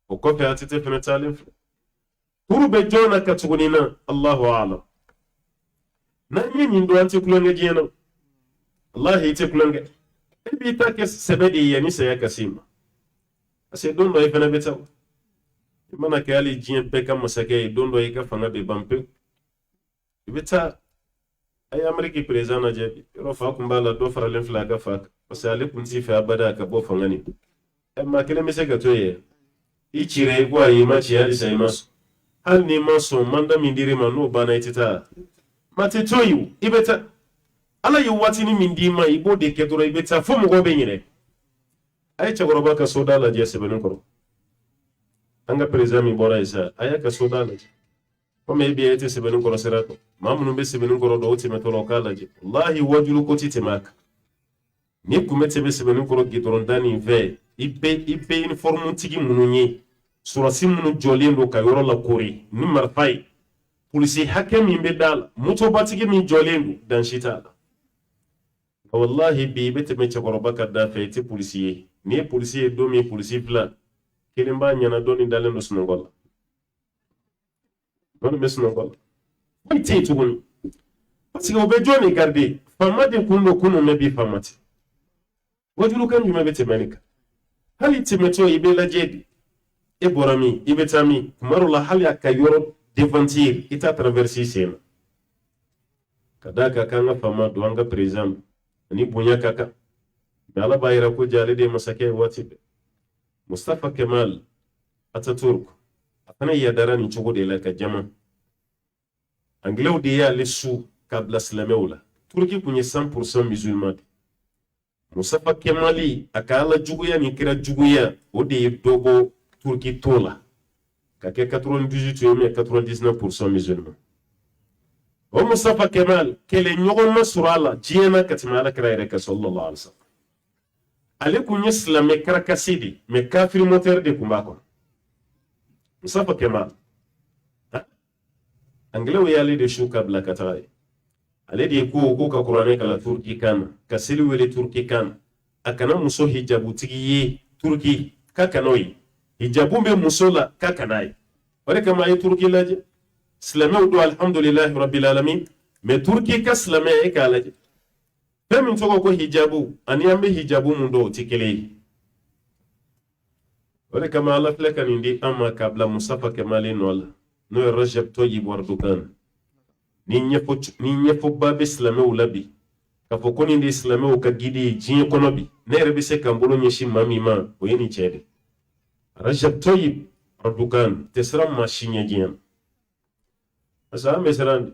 o kɔfɛ ATT fana taalen filɛ turu bɛ jɔn na ka tuguni na Allahu a'lam n'an ye nin dɔn an tɛ kulonkɛ diɲɛ na wallahi i tɛ kulonkɛ e b'i ta kɛ sɛbɛ de ye yanni saya ka se ma parce que don dɔ i fana bɛ taa i mana kɛ hali diɲɛ bɛɛ ka masakɛ ye don dɔ i ka fanga bɛ ban pewu i bɛ taa a ye Ameriki président lajɛ bi yɔrɔ fa kun b'a la dɔ faralen filɛ a ka fa kan parce que ale kun t'i fɛ abada a ka bɔ fanga nin maa kelen bɛ se ka to yen i cira i ko ayi i ma ci halisa i ma sɔn hali n'i ma sɔn manda min dir'i ma n'o banna i tɛ taa ma tɛ to yen i bɛ taa ala ye waatini min d'i ma i b'o de kɛ dɔrɔn i bɛ taa fo mɔgɔw bɛ ɲinɛ a ye cɛkɔrɔba ka soda lajɛ sɛbɛnni kɔrɔ an ka président min bɔra yen sa a y'a ka soda lajɛ komi e bɛ e tɛ sɛbɛnni kɔrɔ sira dɔn maa minnu bɛ sɛbɛnni kɔrɔ dɔn o tɛmɛtɔ la o k'a lajɛ walahi wajulu ko ti tɛmɛ a kan ni kun bɛ tɛmɛ sɛbɛnni kɔrɔ gidɔrɔn da nin fɛ i bɛ uniforme tigi minnu ye surasi minnu jɔlen don ka yɔrɔ lakori ni marifa ye polisi hakɛ min bɛ da la motobatigi min jɔlen don dansi t'a la wallahi bi i bɛ tɛmɛ cɛkɔrɔba ka da fɛ i tɛ polisi ye n'i ye polisi ye don min polisi fila kelen b'a ɲɛna dɔɔni dalen don sunɔgɔ la dɔɔni bɛ sunɔgɔ la foyi tɛ yen tuguni parce que o bɛ jɔn de garder faama de kun don kunun mɛ bi faama tɛ wajulukan jumɛn bɛ tɛmɛ nin kan hali tɛmɛtɔ i bɛ lajɛ de e bɔra min i bɛ taa min kuma dɔw la hali a ka yɔrɔ devantir i t'a traverser i sen na ka d'a kan k'an ka faama don an ka président ani bonya ka kan mɛ ala b'a yira ko jaa ale de ye masakɛ ye waati bɛɛ Mustafa Kemal Ataturk a fana yadara nin cogo de la ka jama anglais de y'ale su k'a bila silamɛw la Turki kun ye 100% musulman de Mustafa Kemali a ka ala juguya ni kira juguya o de ye dɔ bɔ Turki to la ka kɛ 98 ou 99% musulman o Mustafa Kemal kele ɲɔgɔn ma sɔrɔ a la diɲɛ na ka tɛmɛ alakira yɛrɛ kan sallallahu alaihi wasallam. Ale kun ye silamɛ karakasi de mais kafiri moteur de kun b'a kɔnɔ. Mustafa Kemal anglais y'ale de su ka bila ka taga ye. Ale de ko ka kuranɛ kala turki kan ka seli wele turki kan a kana muso hijabutigi ye turki ka kana ye hijabu bɛ muso la ka kana ye o de kama a ye turki lajɛ silamɛw do alhamdulillahi rabbil alamin mais turki ka silamɛya e k'a lajɛ fɛn min tɔgɔ ko hijabu ani an bɛ hijabu mun dɔn o tɛ kelen ye o de kama ala filɛ ka nin di an ma k'a bila Mustafa Kemal nɔ la n'o ye Recep Tayyip Erdogan ni ɲɛfɔba bɛ silamɛw la bi k'a fɔ ko nin de ye silamɛw ka gide ye diɲɛ kɔnɔ bi ne yɛrɛ bɛ se ka n bolo ɲɛsin maa min ma o ye nin cɛ de Recep Tayyip Erdogan tɛ siran maa si ɲɛ diɲɛ na parce que an bɛ siran de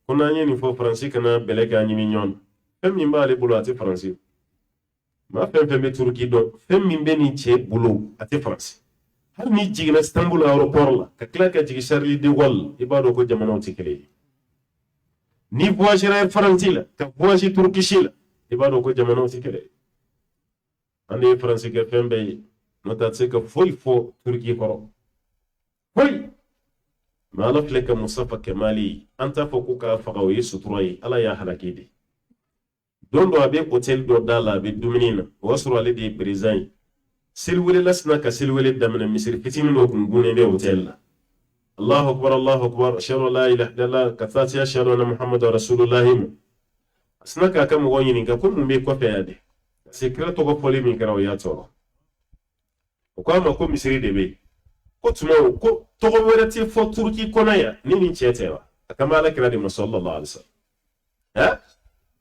ko n'an ye nin fɔ Faransi kana bɛlɛ kɛ an ɲimi ɲɔgɔn na fɛn min b'ale bolo a tɛ Faransi maa fɛn fɛn bɛ Turki dɔn fɛn min bɛ nin cɛ bolo a tɛ Faransi hali ni jiginna Istanbul aéroport la ka tila ka jigin Charles de Gaulle i b'a dɔn ko jamanaw tɛ kelen ye ni voyagera Faransi la ka voyage Turkish la i b'a dɔn ko jamanaw tɛ kelen ye an de ye Faransi kɛ fɛn bɛɛ ye n'o tɛ a tɛ se ka foyi fɔ Turki kɔrɔ foyi mais ala filɛ ka Mustafa Kemal ye an t'a fɔ ko k'a faga o ye sutura ye ala y'a halaki de don dɔ a bɛ hôtel dɔ da la a bɛ dumuni na o y'a sɔrɔ ale de ye président ye seliwele lasina ka seliwele daminɛ misiri fitinin dɔ kun gunnen bɛ hôtel la Allahu akbar ashhadu an la ilaha illallah ka fatiha ashhadu anna muhammadu rasulullahi mu a sina k'a ka mɔgɔ ɲininka ko mun bɛ kɔfɛ yan de parce que kira tɔgɔ fɔli min kɛra o y'a tɔɔrɔ o ko a ma ko misiri de bɛ yen ko tuma o ko tɔgɔ wɛrɛ tɛ fɔ Turki kɔnɔ yan ni nin cɛ tɛ wa a kama ala kira de ma sallallahu alaihi wasallam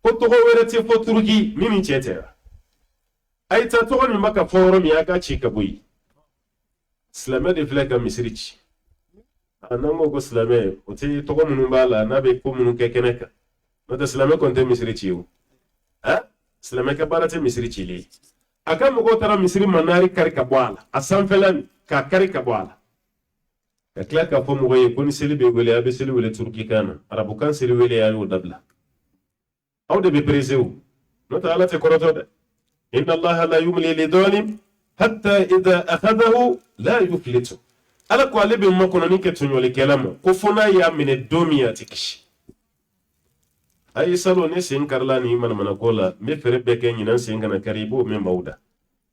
ko tɔgɔ wɛrɛ tɛ fɔ Turki ni nin cɛ tɛ wa a ye taa tɔgɔ min bɛ ka fɔ yɔrɔ min a ka ci ka bɔ yen silamɛ de filɛ ka misiri ci n'an ko ko silamɛ o tɛ tɔgɔ minnu b'a la n'a bɛ ko minnu kɛ kɛnɛ kan n'o tɛ silamɛ kɔni tɛ misiri ci o silamɛ ka baara tɛ misiri cilen a ka mɔgɔw taara misiri manari kari ka bɔ a la a sanfɛla k'a kari ka bɔ a la ka tila k'a fɔ mɔgɔ ye ko ni seli bɛ wele a bɛ seli wele Turki kan na arabukan seli wele a y'o dabila aw de bɛ perese o n'o tɛ ala tɛ kɔrɔtɔ dɛ inna allaha la yumli lizalim hatta idha akhadahu la yuflitu ala ko ale bɛ makɔnɔni kɛ tɔɲɔlikɛla ma ko fo n'a y'a minɛ don min a tɛ kisi ayi salo ne sen karila ni manamana ko la n bɛ fɛrɛ bɛɛ kɛ ɲinan sen kana kari i b'o mɛn maaw da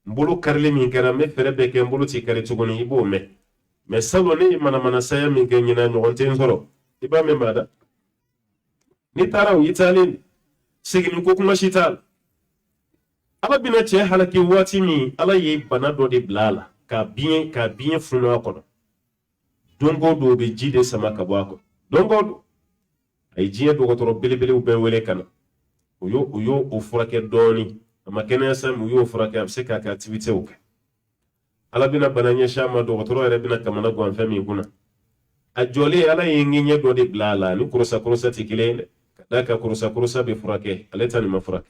n bolo karili min kɛra n bɛ fɛrɛ bɛɛ kɛ n bolo tɛ kari tuguni i b'o mɛn mais salo ne ye manamana saya min kɛ ɲinan ɲɔgɔn tɛ n sɔrɔ i b'a mɛn maa da ni taara o i taalen seginni ko kuma si t'a la ala bɛna cɛ halaki waati min ala ye bana dɔ de bila a la ka biɲɛ funu a kɔnɔ don o don o bɛ ji de sama ka bɔ a kɔnɔ don o don a ye diɲɛ dɔgɔtɔrɔ belebelew bɛɛ wele ka na o y'o furakɛ dɔɔnin a ma kɛnɛya sa u y'o furakɛ a bɛ se k'a kɛ activitéw kɛ ala bɛna bana ɲɛsin a ma dɔgɔtɔrɔ yɛrɛ bɛna kamana gan fɛn min kunna a jɔlen ala ye ŋɛɲɛ dɔ de bila a la ni korosa tɛ kelen ye dɛ ka d'a kan korosa bɛ furakɛ ale ta nin ma furakɛ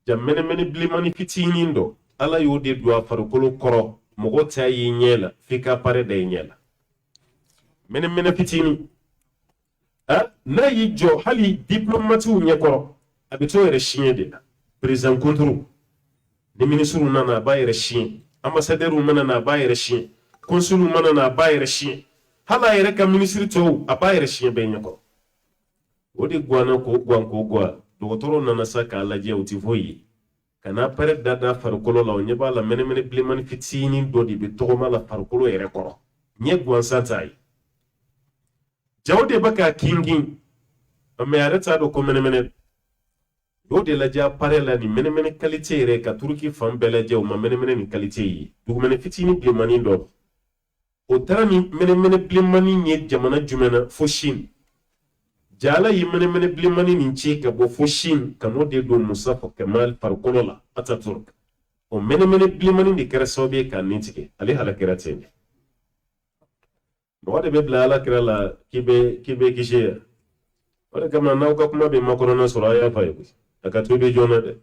ja mɛnɛmɛnɛ bilenmani fitinin dɔ ala y'o de don a farikolo kɔrɔ mɔgɔ t'a ye ɲɛ la f'i ka pare da i ɲɛ la mɛnɛmɛnɛ fitinin n'a y'i jɔ hali diplomatiw ɲɛkɔrɔ a bɛ to yɛrɛ siɲɛ de la président kunturu ni ministre nana a b'a yɛrɛ siɲɛ ambassadeur mana na a b'a yɛrɛ siɲɛ consul mana na a b'a yɛrɛ siɲɛ hali a yɛrɛ ka ministre tɔw a b'a yɛrɛ siɲɛ bɛɛ ɲɛkɔrɔ o de guanna k'o guan dɔgɔtɔrɔw nana sa k'a lajɛ o tɛ foyi ye ka n'a pɛrɛ da farikolo la o ɲɛ b'a la mɛnɛmɛnɛ bilenmani fitinin dɔ de bɛ tɔgɔma la farikolo yɛrɛ kɔrɔ ɲɛ guansan t'a ye jaw de bɛ k'a kingin mais a yɛrɛ t'a dɔn ko mɛnɛmɛnɛ o de lajɛ a pare la ni mɛnɛmɛnɛ qualité yɛrɛ ka Turki fan bɛɛ lajɛ o ma mɛnɛmɛnɛ ni qualité ye dugumɛnɛ fitinin bilenmani dɔ o taara ni mɛnɛmɛnɛ bilenmani ye jamana jumɛn na fo Chine jala yi mɛnɛmɛnɛ bilenmani nin ci ka bɔ fo Chine ka n'o de don Mustafa Kemal farikolo la Ataturk o mɛnɛmɛnɛ bilenmani de kɛra sababu ye k'a nin tigɛ ale halakɛra ten de mɔgɔ de bɛ bila alakira la k'i bɛ kisi ya o de kama n'aw ka kuma bɛ makɔnɔna sɔrɔ a y'a fa ye a ka to bɛ joona dɛ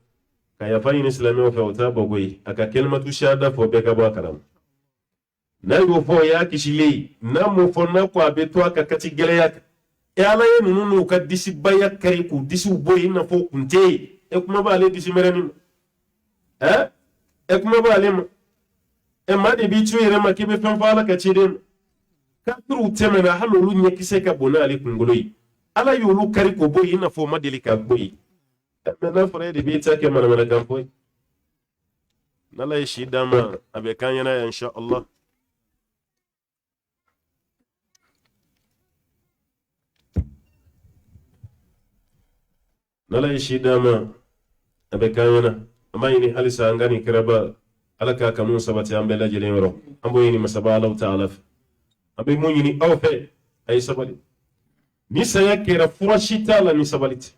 ka yafa ɲini silamɛw fɛ o t'a bɔ koyi a ka kɛlimatu shahada fɔ bɛɛ ka bɔ a kalama n'a y'o fɔ o y'a kisilen ye n'a m'o fɔ n'a ko a bɛ to a ka kati gɛlɛya kan ala ye nunu ka disi baya kari ku disi boyi na fo kunte kuma ba ale disi merani kuma ba ale ma ma de bi tu yere ma ke be fen fala ka ciden kafiru temena halolu nye kise ka bona ale kungolo yi ala yolu kari ko boyi na fo ma deli ka boyi na fara de bi ta ke mana kan boyi nala yi shi dama abe kan yana insha Allah nala yi shi dama abe kan yana amma yini halisa an gani kiraba alaka kamun sabati an bela jelen yoro an boyi ni masaba Allah ta'ala abe mun yini awfe ay sabali ni saya kera furashita la ni sabaliti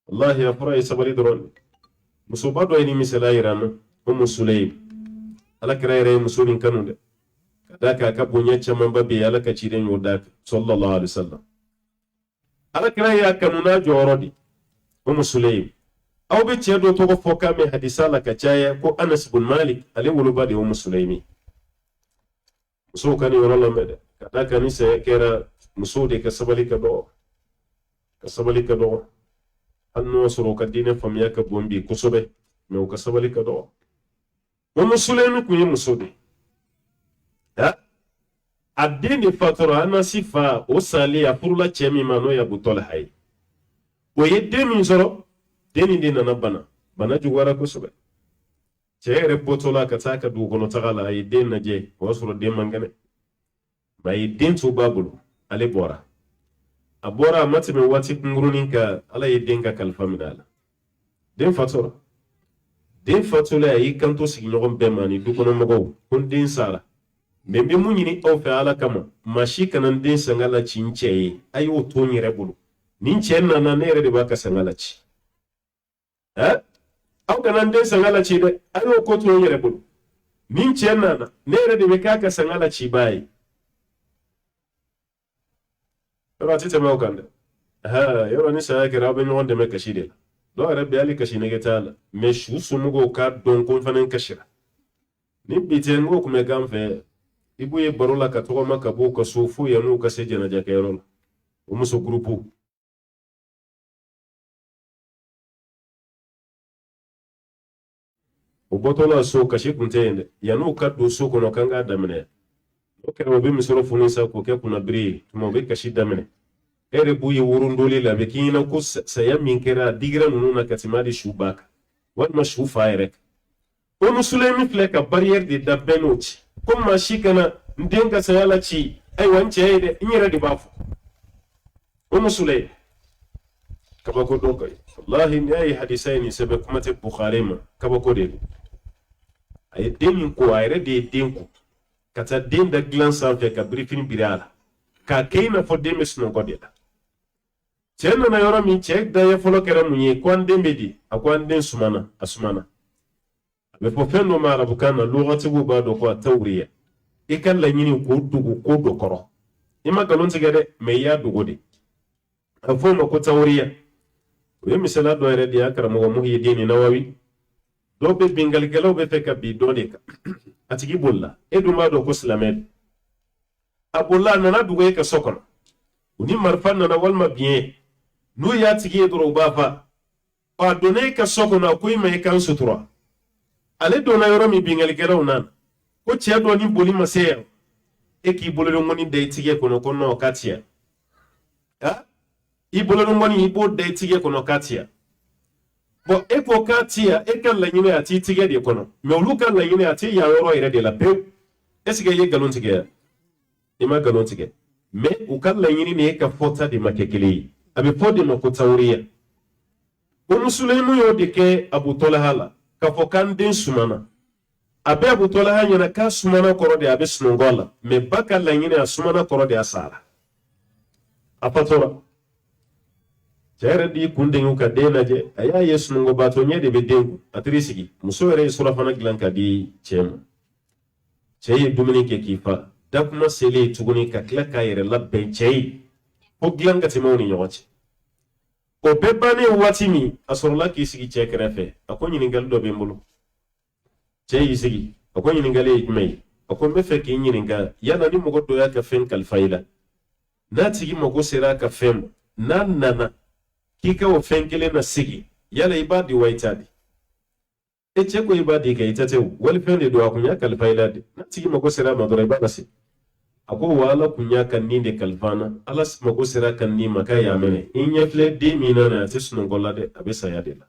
wallahi ya fura ay sabali doron musoba do ni misala irana sulaim ala kira yare musulin kanu da kadaka ka bunye chaman babe ala ka ciren yoda sallallahu alaihi wasallam ala kira ya kanu na jorodi sulaim aw be ce do to ko foka me hadisa la ka chaya ko Anas bin Malik ale wulu ba de sulaimi muso kan yoro la mede kadaka ni sai kera muso de ka sabali ka do anno soro ka dine famiya ka bombi kusobe me ka sabali ka do sulaimi kunye muso de addini fatoro anasifa o sali ya purula chemi mano ya butola hay o yedde min soro deni dina na bana juwara kusobe chere botola kataka du gono tagala ay den na je wasuro de mangane bay den to babulu ale bora abora matime wati kungurunin ka ala yedden ka kalfaminala den fatoro yi kanto sigi nyogon bemani du kono mogo kun den sara membe munyini o fe ala kama mashi kanan den sangala cince ayo to nyire bulu nin cenna na nere de baka sangala ci aw kanan den sangala ci de ayo ko to nyire bulu nin cenna na nere de baka sangala ci bai rawati te mawkande yoro ni sa kira be nyon de me kashide do rabbi ali kashine getala me shu sumugo ka don ko fanen kashira ni bitengo kuma gamfe ibuye barola ka to maka bo ka sofu ya no ka seje na jakero o muso grupu o botola so ka shi kunte ya no ka do so kono kanga damene o kere o be misoro funi sa ko ke kuna bri tumo be ka shi damene ere buye wurundoli la be kina ko saya min kera digra nuna katimadi shubaka wat ma shufa erek o musulmi fleka barrière de dabenochi kuma shi kana ndenga sayala ci ai wance de inyira di bafu musulai kaba ko don kai wallahi ne ai hadisaini sabe kuma te bukhari ma kaba ko de ay den ko ayre de den ko kata den da glan sanfe ka briefing birala ka keina fo de mesno godela chenna na yoro mi check da ya folo kera munye kwande mbedi akwande asumana be fo fenno mara bukana lugati bu ba do ko tawriya ikan la nyini ko dugu ko do koro ima galon tigade me ya dugo de afo ma ko tawriya we misala do ere dia karamo Muhyiddin Nawawi do be bingal gelo be feka bi do de ka atigi bolla edu ma do ko slamed abulla nana dugo ka sokono uni marfan nana walma bien nu ya tigi do ba fa pa donne ka sokono ko me kan sutura ale dona yoro mi bingal gelo nan ko tia do ni boli maseya e ki bolo do ngoni de tige kono kono katia i bolo do ngoni ibo de tige kono katia bo e ko katia e kan la nyine ati tige de kono me olu kan la nyine ati ya yoro ire de la pe esige ye galon tige ima galon tige me u kan la nyine ne ka fota de makekele abi fodi no ko tawriya o musulmi yo de ke Abu Talha ka fokan den sumana abe Abu Talha nyina ka sumana koro de abe sunungola me baka la nyine asumana koro de asara apatora jere di kundin ka dena je aya yesunungo bato nye de bedengu atrisigi musore sura fana glanka di chema cheye dumini ke kifa dakuma sele tuguni ka klaka yere labbe cheye ko glanga timoni nyochi o bebane wati mi asorla ki sigi chekrefe akoni ningal do be mbulu cheye sigi akoni ningale ikmei akon be feki nyininga yana ni mugo do ya ka fen kal faila n'a tigi mago sera ka fɛn ma n'a nana k'i ka o fɛn kelen na sigi yala i b'a di wa i t'a di e cɛ ko i b'a di kɛ i tɛ tɛ o wali fɛn de don a kun y'a kalifa i la de n'a tigi mago sera ma dɔrɔn i b'a lase a ko wa ala kun y'a ka nin de kalifa na ala mago sera ka nin ma k'a y'a minɛ i ɲɛ filɛ den min na a tɛ sunɔgɔ la dɛ a bɛ saya de la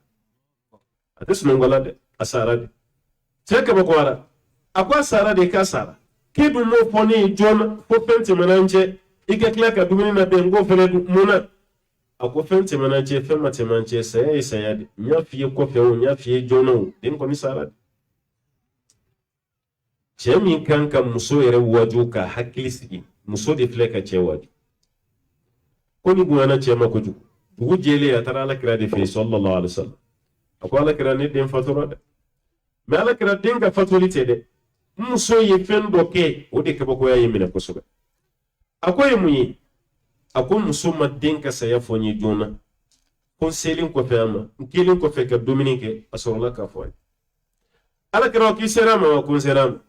a tɛ sunɔgɔ la dɛ a sara de cɛ kabakɔra a ko a sara de k'a sara k'i dun m'o fɔ ne ye joona fo fɛn tɛmɛna n cɛ i ka tila ka dumuni na bɛn n k'o fɛnɛ dun mun na a ko fɛn tɛmɛna n cɛ fɛn ma tɛmɛ n cɛ saya ye saya de n y'a f'i ye kɔfɛ o n y'a f'i ye joona o den kɔni sara de cɛ min kan ka muso yɛrɛ waju ka hakili sigi muso de filɛ ka cɛ waju ko ni bonyana cɛ ma kojugu dugu jɛlen a taara alakira de fɛ yen sallallahu alaihi wasallam a ko alakira ne den fatura dɛ mais alakira den ka fatuli tɛ dɛ muso ye fɛn dɔ kɛ o de kabakoya ye minɛ kosɛbɛ a ko ye mun ye a ko muso ma den ka saya fɔ n ye joona ko n selen kɔfɛ a ma n kelen kɔfɛ ka dumuni kɛ a sɔrɔla k'a fɔ a ye alakira k'i sera a ma wa ko n sera a ma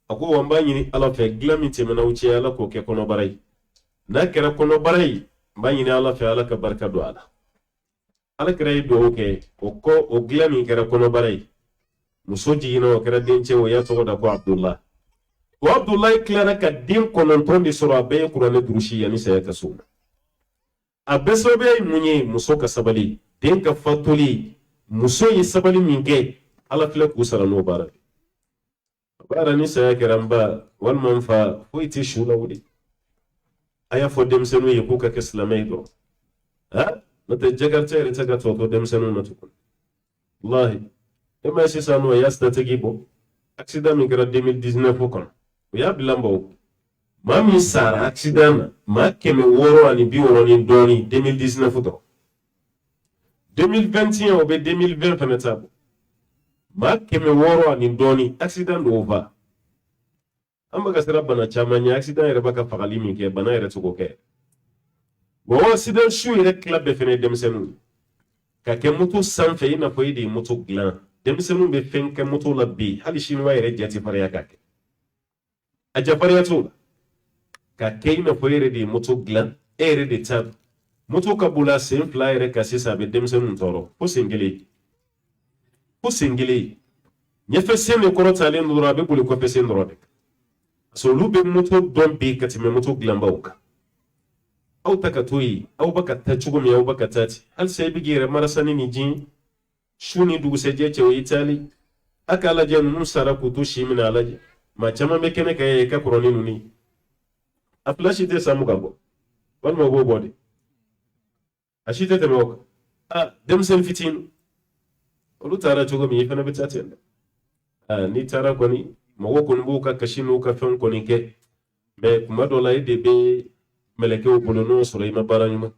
a ko wa n b'a ɲini ala fɛ dilan min tɛmɛna u cɛ ala k'o kɛ kɔnɔbara ye n'a kɛra kɔnɔbara ye n b'a ɲini ala fɛ ala ka barika don a la alakira ye dugawu kɛ o kɔ o dilan min kɛra kɔnɔbara ye muso jiginna o kɛra dencɛ o y'a tɔgɔ da ko abdullah o abdullah tilara ka den 9 de sɔrɔ a bɛɛ ye kuranɛ durusi yanni saya ka so a bɛɛ sababuya ye mun ye muso ka sabali den ka fatuli muso ye sabali min kɛ ala filɛ k'u sara n'o baara baara ni saya kɛra n ba walima n fa foyi tɛ su la wuli a y'a fɔ denmisɛnninw ye k'u ka kɛ silamɛ ye dɔrɔn n'o tɛ jakarita yɛrɛ tɛ ka tɔ denmisɛnninw na tugun wallahi e ma sisan n'o y'a statigi bɔ accident min kɛra 2019 kɔnɔ o y'a bila n baw maa min sara accident na maa 660 ni dɔɔni 2019 dɔrɔn 2021 o bɛ 2020 fana ta bɔ maa 600 ni dɔɔni accident dɔw ba an bɛ ka sira bana caman ɲɛ accident yɛrɛ bɛ ka fagali min kɛ bana yɛrɛ tɛ k'o kɛ bon accident su yɛrɛ tila bɛɛ fana ye denmisɛnninw ka kɛ moto sanfɛ i n'a fɔ e de ye moto dilan denmisɛnninw bɛ fɛn kɛ moto la bi hali sini b'a yɛrɛ jate fariya ka kɛ a jafariya t'o la ka kɛ i n'a fɔ e yɛrɛ de ye moto dilan e yɛrɛ de ta moto ka boli a sen fila yɛrɛ kan sisan a bɛ denmisɛnninw tɔɔrɔ fo sen kelen fo sen kelen ɲɛfɛ sen de kɔrɔtalen dɔrɔn a bɛ boli kɔfɛ sen dɔrɔn de parce que olu bɛ moto dɔn bi ka tɛmɛ moto dilanbaw kan aw ta ka to yen aw bɛ ka taa cogo min aw bɛ ka taa ten halisa i bɛ k'i yɛrɛ marasa ni nin jin su ni dugusɛjɛ cɛ o y'i taali a k'a lajɛ ninnu sara k'u to si minɛ a lajɛ maa caman bɛ kɛnɛ kan i ka kɔrɔ ni ninnu ye a fila si tɛ samu ka bɔ walima o b'o bɔ de a si tɛ tɛmɛ o kan denmisɛnnin fitinin olu taara cogo min i fana bɛ taa ten dɛ n'i taara kɔni mɔgɔw kɔni b'u ka kasi n'u ka fɛn kɔni kɛ mɛ kuma dɔ la e de bɛ mɛlɛkɛw bolo n'o sɔrɔ i ma baara ɲuman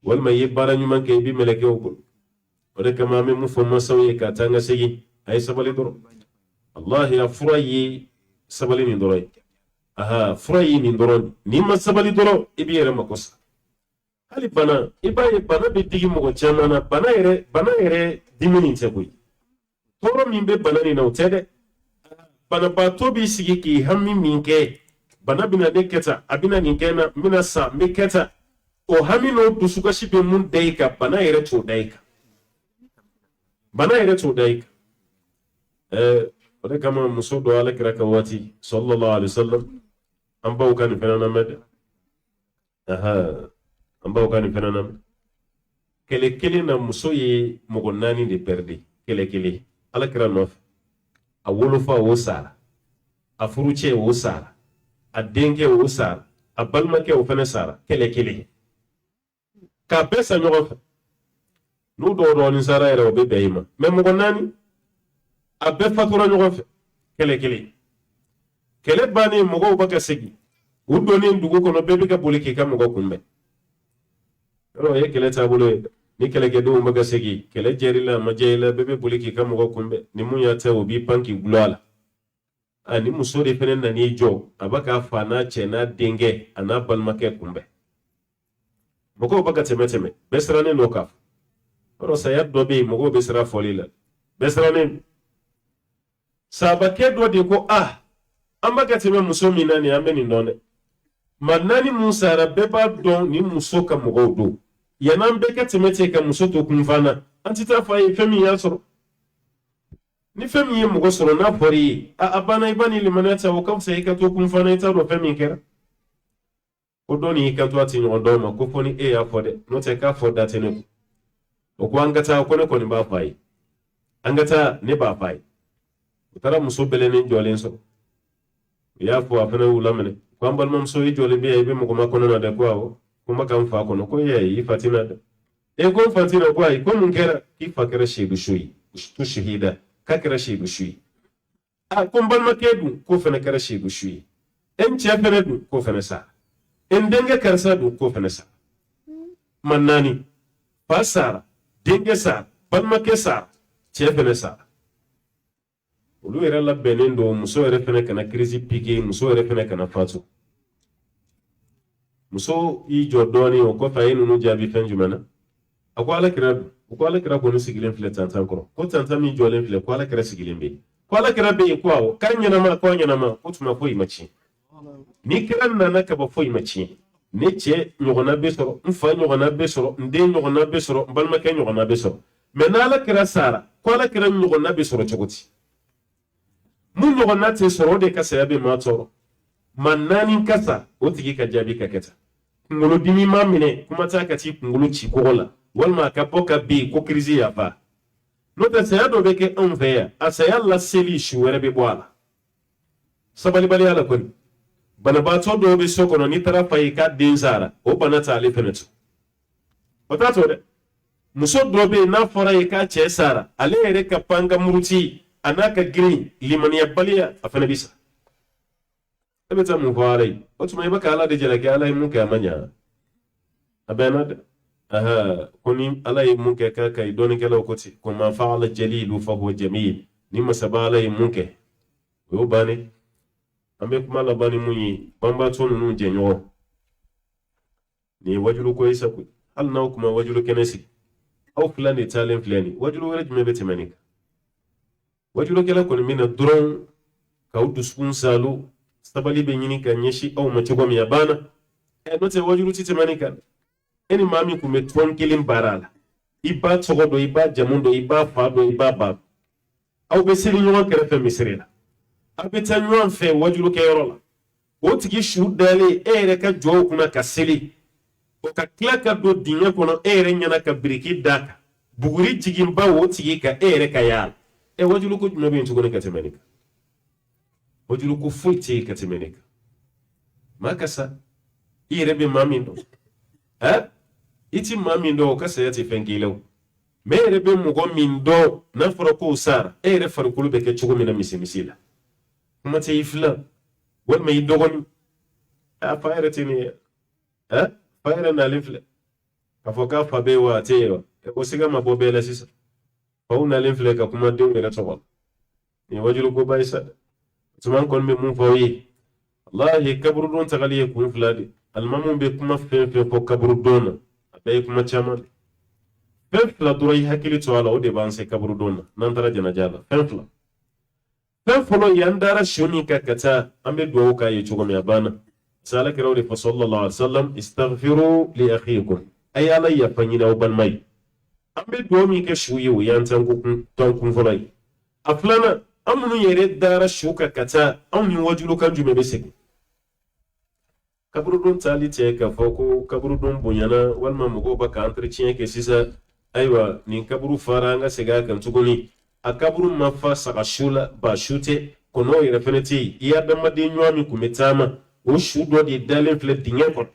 walima i ye baara ɲuman kɛ i bɛ mɛlɛkɛw bolo o de kama an bɛ mun fɔ mansaw ye ka taa an ka segin a ye sabali dɔrɔn wallahi a fura ye sabali nin dɔrɔn ye fura ye nin dɔrɔn n'i ma sabali dɔrɔn i b'i yɛrɛ mako sa hali bana i b'a ye bana bɛ digi mɔgɔ caman na bana yɛrɛ dimi nin tɛ koyi tɔɔrɔ min bɛ bana nin na o tɛ dɛ banabaatɔ b'i sigi k'i hami min kɛ bana bɛna ne kɛ tan a bɛna nin kɛ n na n bɛna sa n bɛ kɛ tan o hami n'o dusukasi bɛ mun da i kan bana yɛrɛ t'o da i kan bana yɛrɛ t'o da i kan o de kama muso dɔ alakira ka waati sallallahu alaihi wasallam an baw ka nin fɛnɛ lamɛn dɛ an baw ka nin fɛnɛ lamɛn kɛlɛ kelen na muso ye mɔgɔ 4 de pɛride kɛlɛ kelen alakira nɔfɛ a wolofa o sara a furucɛ o sara a denkɛ o sara a balimakɛ o fɛnɛ sara kɛlɛ kelen k'a bɛɛ sa ɲɔgɔn fɛ n'u dɔw dɔɔnin sara yɛrɛ o bɛ bɛn i ma mɛ mɔgɔ 4 a bɛɛ fatura ɲɔgɔn fɛ kɛlɛ kelen kɛlɛ bannen mɔgɔw bɛ ka segin u donnen dugu kɔnɔ bɛɛ bɛ ka boli k'i ka mɔgɔ kunbɛn yɔrɔ o ye kɛlɛ taabolo ye ni kɛlɛkɛdenw bɛ ka segin kɛlɛ jɛri la a ma jɛ i la bɛɛ bɛ boli k'i ka mɔgɔ kunbɛn ni mun y'a ta o b'i pan k'i gulɔ a la ni muso de fɛnɛ nan'i jɔ a bɛ k'a fa n'a cɛ n'a denkɛ a n'a balimakɛ kunbɛn mɔgɔw bɛ ka tɛmɛ bɛɛ sirannen don k'a fɔ yɔrɔ saya dɔ bɛ yen mɔgɔw bɛ siran fɔli la bɛɛ sirannen sabakɛ dɔ de ko an bɛ ka tɛmɛ muso min na nin an bɛ nin dɔn dɛ manani musa rabbe ba don ni muso ka mɔgɔw do yanan bɛɛ ka tɛmɛ cɛ ka muso to kun fana an ti taa fɔ a ye fɛn min y'a sɔrɔ ni fɛn min ye mɔgɔ sɔrɔ n'a fɔra i ye a banna i ba ni limaniya ta o ka fisa i ka to kun fana i t'a dɔn fɛn min kɛra ko dɔ ni y'i kanto a ti ɲɔgɔn dɔw ma ko fɔ ni e y'a fɔ dɛ n'o tɛ k'a fɔ da tɛ ne kun o ko an ka taa ko ne kɔni b'a fɔ a ye an ka taa ne b'a fɔ a ye u taara muso bɛlɛnnen jɔlen sɔrɔ u y'a fɔ a fana y'u laminɛ ko an balimamuso i jɔlen bɛ yan i bɛ mɔgɔ ma kɔnɔ na dɛ ko awɔ ko ma kan fa kɔnɔ ko i fa tina dɛ e ko n fa tina ko ayi ko mun kɛra k'i fa kɛra seedu so ye tu shahida k'a kɛra seedu so ye a ko n balimakɛ dun k'o fana kɛra seedu so ye e n cɛ fana dun k'o fana sa e n denkɛ karisa dun k'o fana sa man naani fa sara denkɛ sara balimakɛ sara cɛ fana sara olu yɛrɛ labɛnnen don muso yɛrɛ fana kana kirisi pike muso yɛrɛ fana kana fatu muso y'i jɔ dɔɔnin o kɔfɛ a ye ninnu jaabi fɛn jumɛn na a ko alakira dun u ko alakira kɔni sigilen filɛ tantan kɔrɔ ko tantan min jɔlen filɛ ko alakira sigilen bɛ yen ko alakira bɛ yen ko awɔ k'a ɲɛnama k'aw ɲɛnama ko tuma foyi ma tiɲɛ ni kira nana ka bɔ foyi ma tiɲɛ ne cɛ ɲɔgɔnna bɛ sɔrɔ n fa ɲɔgɔnna bɛ sɔrɔ n den ɲɔgɔnna bɛ sɔrɔ n balimakɛ ɲɔgɔnna bɛ sɔrɔ mɛ n'a alakira sara ko alakira ɲɔgɔnna bɛ sɔrɔ cogo di mun ɲɔgɔnna tɛ sɔrɔ o de ka saya bɛ maa tɔɔrɔ ma naani ka sa o tigi ka jaabi ka kɛ tan kunkolodimi ma minɛ kuma t'a ka t'i kunkolo ci kɔgɔ la walima a ka bɔ ka bin ko kirisi yafa n'o tɛ saya dɔ bɛ kɛ anw fɛ yan a saya laseli su wɛrɛ bɛ bɔ a la sabalibaliya la kɔni banabaatɔ dɔw bɛ so kɔnɔ n'i taara fa ye k'a den sara o bana t'ale fɛnɛ to o t'a to dɛ muso dɔ bɛ yen n'a fɔra ye k'a cɛ sara ale yɛrɛ ka pan ka muruti a n'a ka girin limaniyabaliya a fana bɛ sa e bɛ taa mun fɔ ala ye o tuma i bɛ ka ala de jalaki ala ye mun kɛ a ma ɲa a bɛnna dɛ ko ni ala ye mun kɛ k'a ka ɲi dɔɔnikɛlaw ko ten ko ma fa'ala jalilu fa huwa jamil ni masaba ala ye mun kɛ o y'o bannen an bɛ kuma laban ni mun ye banbaatɔ ninnu jɛɲɔgɔn nin ye wajulu ko ye sa koyi hali n'aw kuma wajulu kɛnɛ sigi aw fila de taalen filɛ nin wajulu wɛrɛ jumɛn bɛ tɛmɛ nin kan wajulokɛla kɔni bɛ na dɔrɔn k'aw dusukun salo sabali bɛ ɲini ka ɲɛsin aw ma cogo min a banna n'o tɛ wajulu ti tɛmɛ nin kan e ni maa min kun bɛ tɔn kelen baara la i b'a tɔgɔ dɔn i b'a jamu dɔn i b'a fa dɔn i b'a ba aw bɛ seli ɲɔgɔn kɛrɛfɛ misiri la aw bɛ taa ɲɔgɔn fɛ wajulokɛyɔrɔ la o tigi su dalen e yɛrɛ ka jɔ o kunna ka seli o ka tila ka don dingɛ kɔnɔ e yɛrɛ ɲɛna ka biriki d'a kan buguri jiginba o tigi kan e yɛrɛ ka yaala wajulu ko jumɛn bɛ yen tuguni ka tɛmɛ nin kan wajulu ko foyi tɛ yen ka tɛmɛ nin kan maa ka sa i yɛrɛ bɛ maa min dɔn i ti maa min dɔn o ka saya tɛ fɛn k'i la o mɛ e yɛrɛ bɛ mɔgɔ min dɔn n'a fɔra k'o sara e yɛrɛ farikolo bɛ kɛ cogo min na misimisi la kuma tɛ i filan walima i dɔgɔnin fa yɛrɛ tɛ nin ye fa yɛrɛ nalen filɛ k'a fɔ k'a fa bɛ yen wa a tɛ yen wa o siga ma bɔ bɛɛ la sisan faw nalen filɛ ka kuma denw yɛrɛ tɔgɔ la nin wajulu ko ba ye sa dɛ tuma kɔni bɛ mun fɔ aw ye wallahi kaburu don tagali ye kun fila de alimamu bɛ kuma fɛn fɛn fɔ kaburu don na a bɛɛ ye kuma caman de fɛn fila dɔrɔn i hakili to a la o de b'an se kaburu don na n'an taara janaja la fɛn fila fɛn fɔlɔ ye an dara su min ka taa an bɛ dugawu k'a ye cogo min a banna sala kɛra o de fɔ sallallahu alaihi wa sallam istaghfiru li akhikum a ye ala yafa ɲini aw balima ye an bɛ dugawu min kɛ su ye o y'an tɔn kun fɔlɔ ye a filanan an minnu yɛrɛ dara su ka taa anw ni wajulu kan jumɛn bɛ segin kaburudon taali tɛ k'a fɔ ko kaburudon bonyana walima mɔgɔw bɛ ka entretien kɛ sisan ayiwa nin kaburu fara an ka segin a kan tuguni a kaburu ma fa saga su la ba su tɛ kɔnɔw yɛrɛ fɛnɛ tɛ yen i adamaden ɲuman min kun bɛ taama o su dɔ de dalen filɛ dingɛ kɔnɔ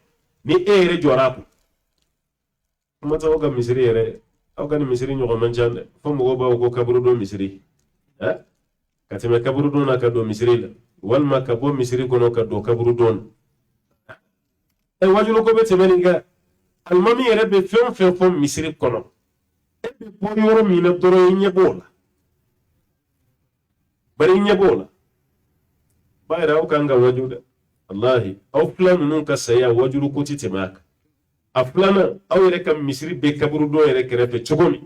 ni e yɛrɛ jɔra a kun kuma tɛ aw ka misiri yɛrɛ aw ka nin misiri ɲɔgɔn man ca dɛ fo mɔgɔw b'a fɔ ko kaburudon misiri ka tɛmɛ kaburudon na ka don misiri la walima ka bɔ misiri kɔnɔ ka don kaburudon na wajulu ko bɛ tɛmɛ nin kan alimami yɛrɛ bɛ fɛn o fɛn fɔ misiri kɔnɔ e bɛ bɔ yɔrɔ min na dɔrɔn i ɲɛ b'o la bari i ɲɛ b'o la b'a yɛrɛ aw kan ka waju dɛ wallahi aw fila ninnu ka saya wajulu ko ti tɛmɛ a kan a filanan aw yɛrɛ ka misiri bɛ kaburudon yɛrɛ kɛrɛfɛ cogo min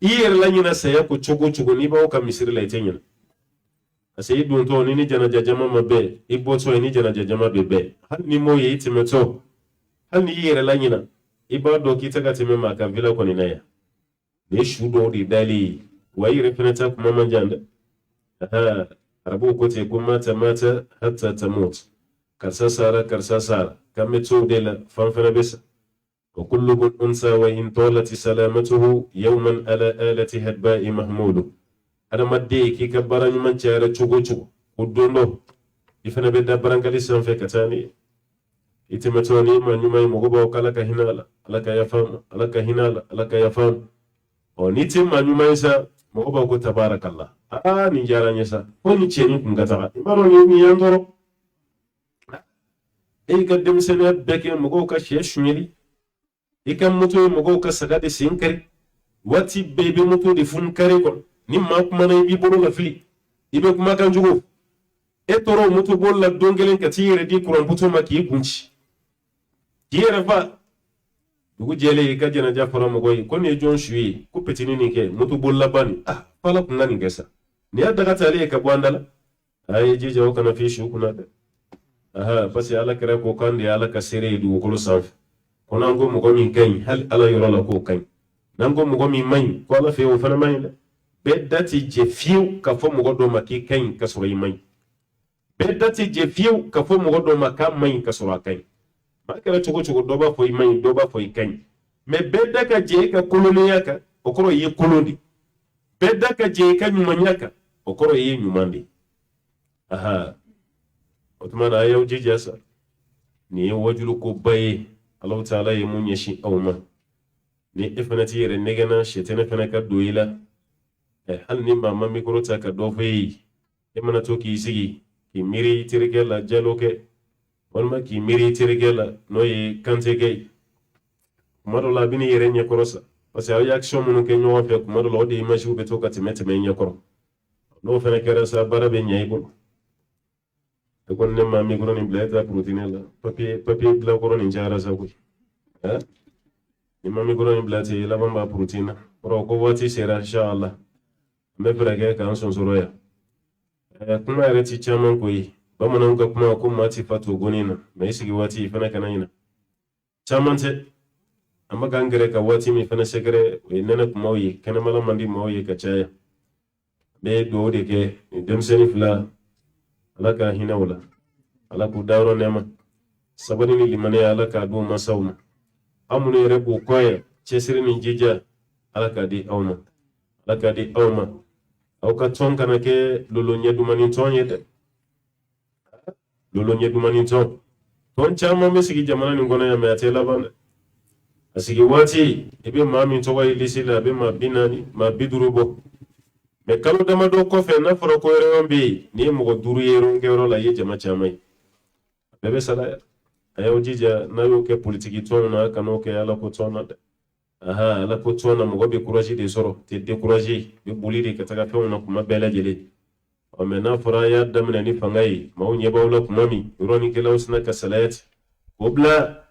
i yɛrɛ la ɲina saya ko cogo o cogo n'i b'aw ka misiri la i tɛ ɲina asai dun to ni janaja jama mabe iboto ni janaja jama bebe hal ni mo yi timeto hal ni yere la nyina iba do kita ga time maka vila ko ni naya ne shudo di dali wayi refinata kuma manjanda arabu ko te kuma mata hatta tamut karsasara kameto de la fanfana bisa وكل أنثى وإن طالت سلامته يوما على آلة هدباء محمود أنا مدي كي كبرني من شارع تشوكو ودونو يفنا بدا برانكالي سانفي كتاني itimatoni ma nyuma mogoba kalaka hinala alaka yafam alaka hinala alaka yafam o niti ma nyuma isa mogoba ko tabarakallah ni jaranya sa ko ni cheni kungata imaro ni yandoro gadem sene beke mogo ka sheshnyeli ikam mutu mogo ka sagade sinkari wati bebe mutu de fun kare ko ni ma kuma na bi bolo la fili ibe kuma kan jugo toro mutu bol la dongelen ka tire di kuran puto maki kunci kiyere fa dugu jele ka jana jafara mogoy ko ne jon shuyi ku petini ni ke mutu bolla bani fala kunna ni gesa ni daga tale ka bwandala ay jije o kana fi shu kuna da basi ala kare ko kan ya ala ka sere du ko sanf ko nango mogo mi kan hal ala yoro la ko kan nango mogo mi mai ko ala fe o fana mai la bedati je fiu ka fo mogo do maki kan ka soro mai bedati je fiu ka fo mogo do maka mai ka soro kan makara chogo doba foi mai doba foi kan me bedda ka je ka koloniya ka okoro ye koloni bedda ka je ka nyumanya ka okoro ye nyumandi otmana ayo jijasa ni wajulu ko baye Allah taala ye munye shi awma ni ifanati yere negana shetene fana ka doyila hal ni mama mikro ta ka do fe mana to ki sigi ki miri tirgela jaloke walma ki miri tirgela no ye kantege kumado la bini yere nya korosa parce que ay action mun ke nyo fe kumado lo de image ube to ka timete me nya koro no fene kera sa barabe nya ibo to kon ne ma mi gro ni bleta proteine la papier bla gro ni jara sa ko ni ma mi gro ni bleta la bamba proteine ro ko wati sera inshallah me frage kan son soroya kuma yare ti chaman koyi bamanan ka kuma ko mati fato gonina mai sigi wati fana kanayina chamante amma gangare ka wati mi fana segare we nana kuma wi kana mala mandi mo wi ka chaya be do de ke dem seni fla alaka hina wala alaku dawro nema sabani ni limane alaka do masawma amune rebu koye chesiri ni jija alaka di awma au ka tonka na ke lolo nyedumani tonyede lolo nyedumani ton chama mesigi jamana ni ngona ya meatela bana asigi wati ebe mami to wa ilisi la be ma binani ma bidurubo me kalo dama do ko fe na foro ko rewambe ni mo go duru yero ngero la ye jama chamai bebe sala ayo jija na yo ke politiki to na kano ke ala ko to na ala ko to na mo go be courage de soro te décourager be buliri ka taga fe na kuma bela jele o me na fora ya damna ni fangai ma unye bawla kuma mi roni ke lawsna ka salat obla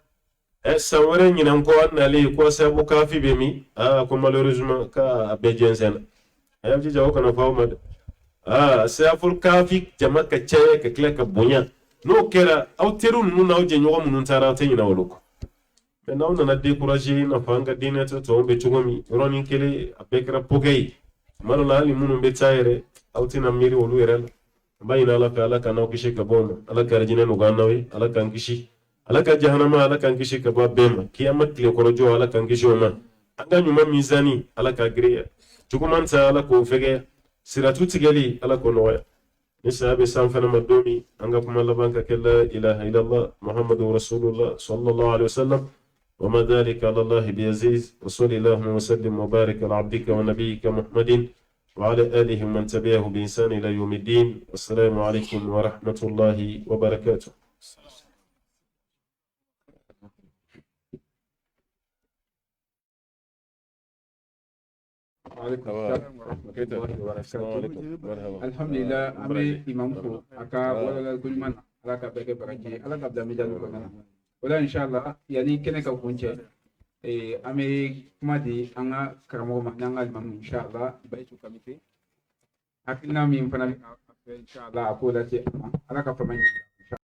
esa wore nyina ko an ali ko sabu kafi be mi ko malheureusement ka be jensen ayam ji jawo kana fawo saful kafi jama ka chaye ka kila ka bonya no kera au teru nuna au jenyo mun tara ta nyina woloko me na ona na décourager na fanga dina to be chugomi roni kele apekra pogay maro la ali mun be tayre au tina miri wolu yerel bayina ala ka ala kana kishi ka boma ala ka rajina no gannawi ala kan kishi ala ka jahannama ala kan kishi ka babema kiyamat le korojo ala kan kishi ma anga nyuma mizani ala ka griya chukumanta ala ko fege siratu tigeli ala ko noya nisabe sanfana madomi anga kuma labanka kella ilaha illallah muhammadur rasulullah sallallahu alaihi wasallam وما ذلك على الله بعزيز وصلى الله وسلم وبارك على عبدك ونبيك محمد وعلى آله من تبعه بإحسان إلى يوم الدين والسلام عليكم ورحمة الله وبركاته. وعليكم السلام ورحمة الله وبركاته. الحمد لله أمي إمامكو أكا ولا كل من على كبر بركة على كبر مجال بنا ولا إن شاء الله يعني كنا كونجة أمي ما دي أنا كرمو ما نعمل إن شاء الله بيتو كميتي أكلنا مين فنا inshallah a ko lase ala ka fama ɲɛ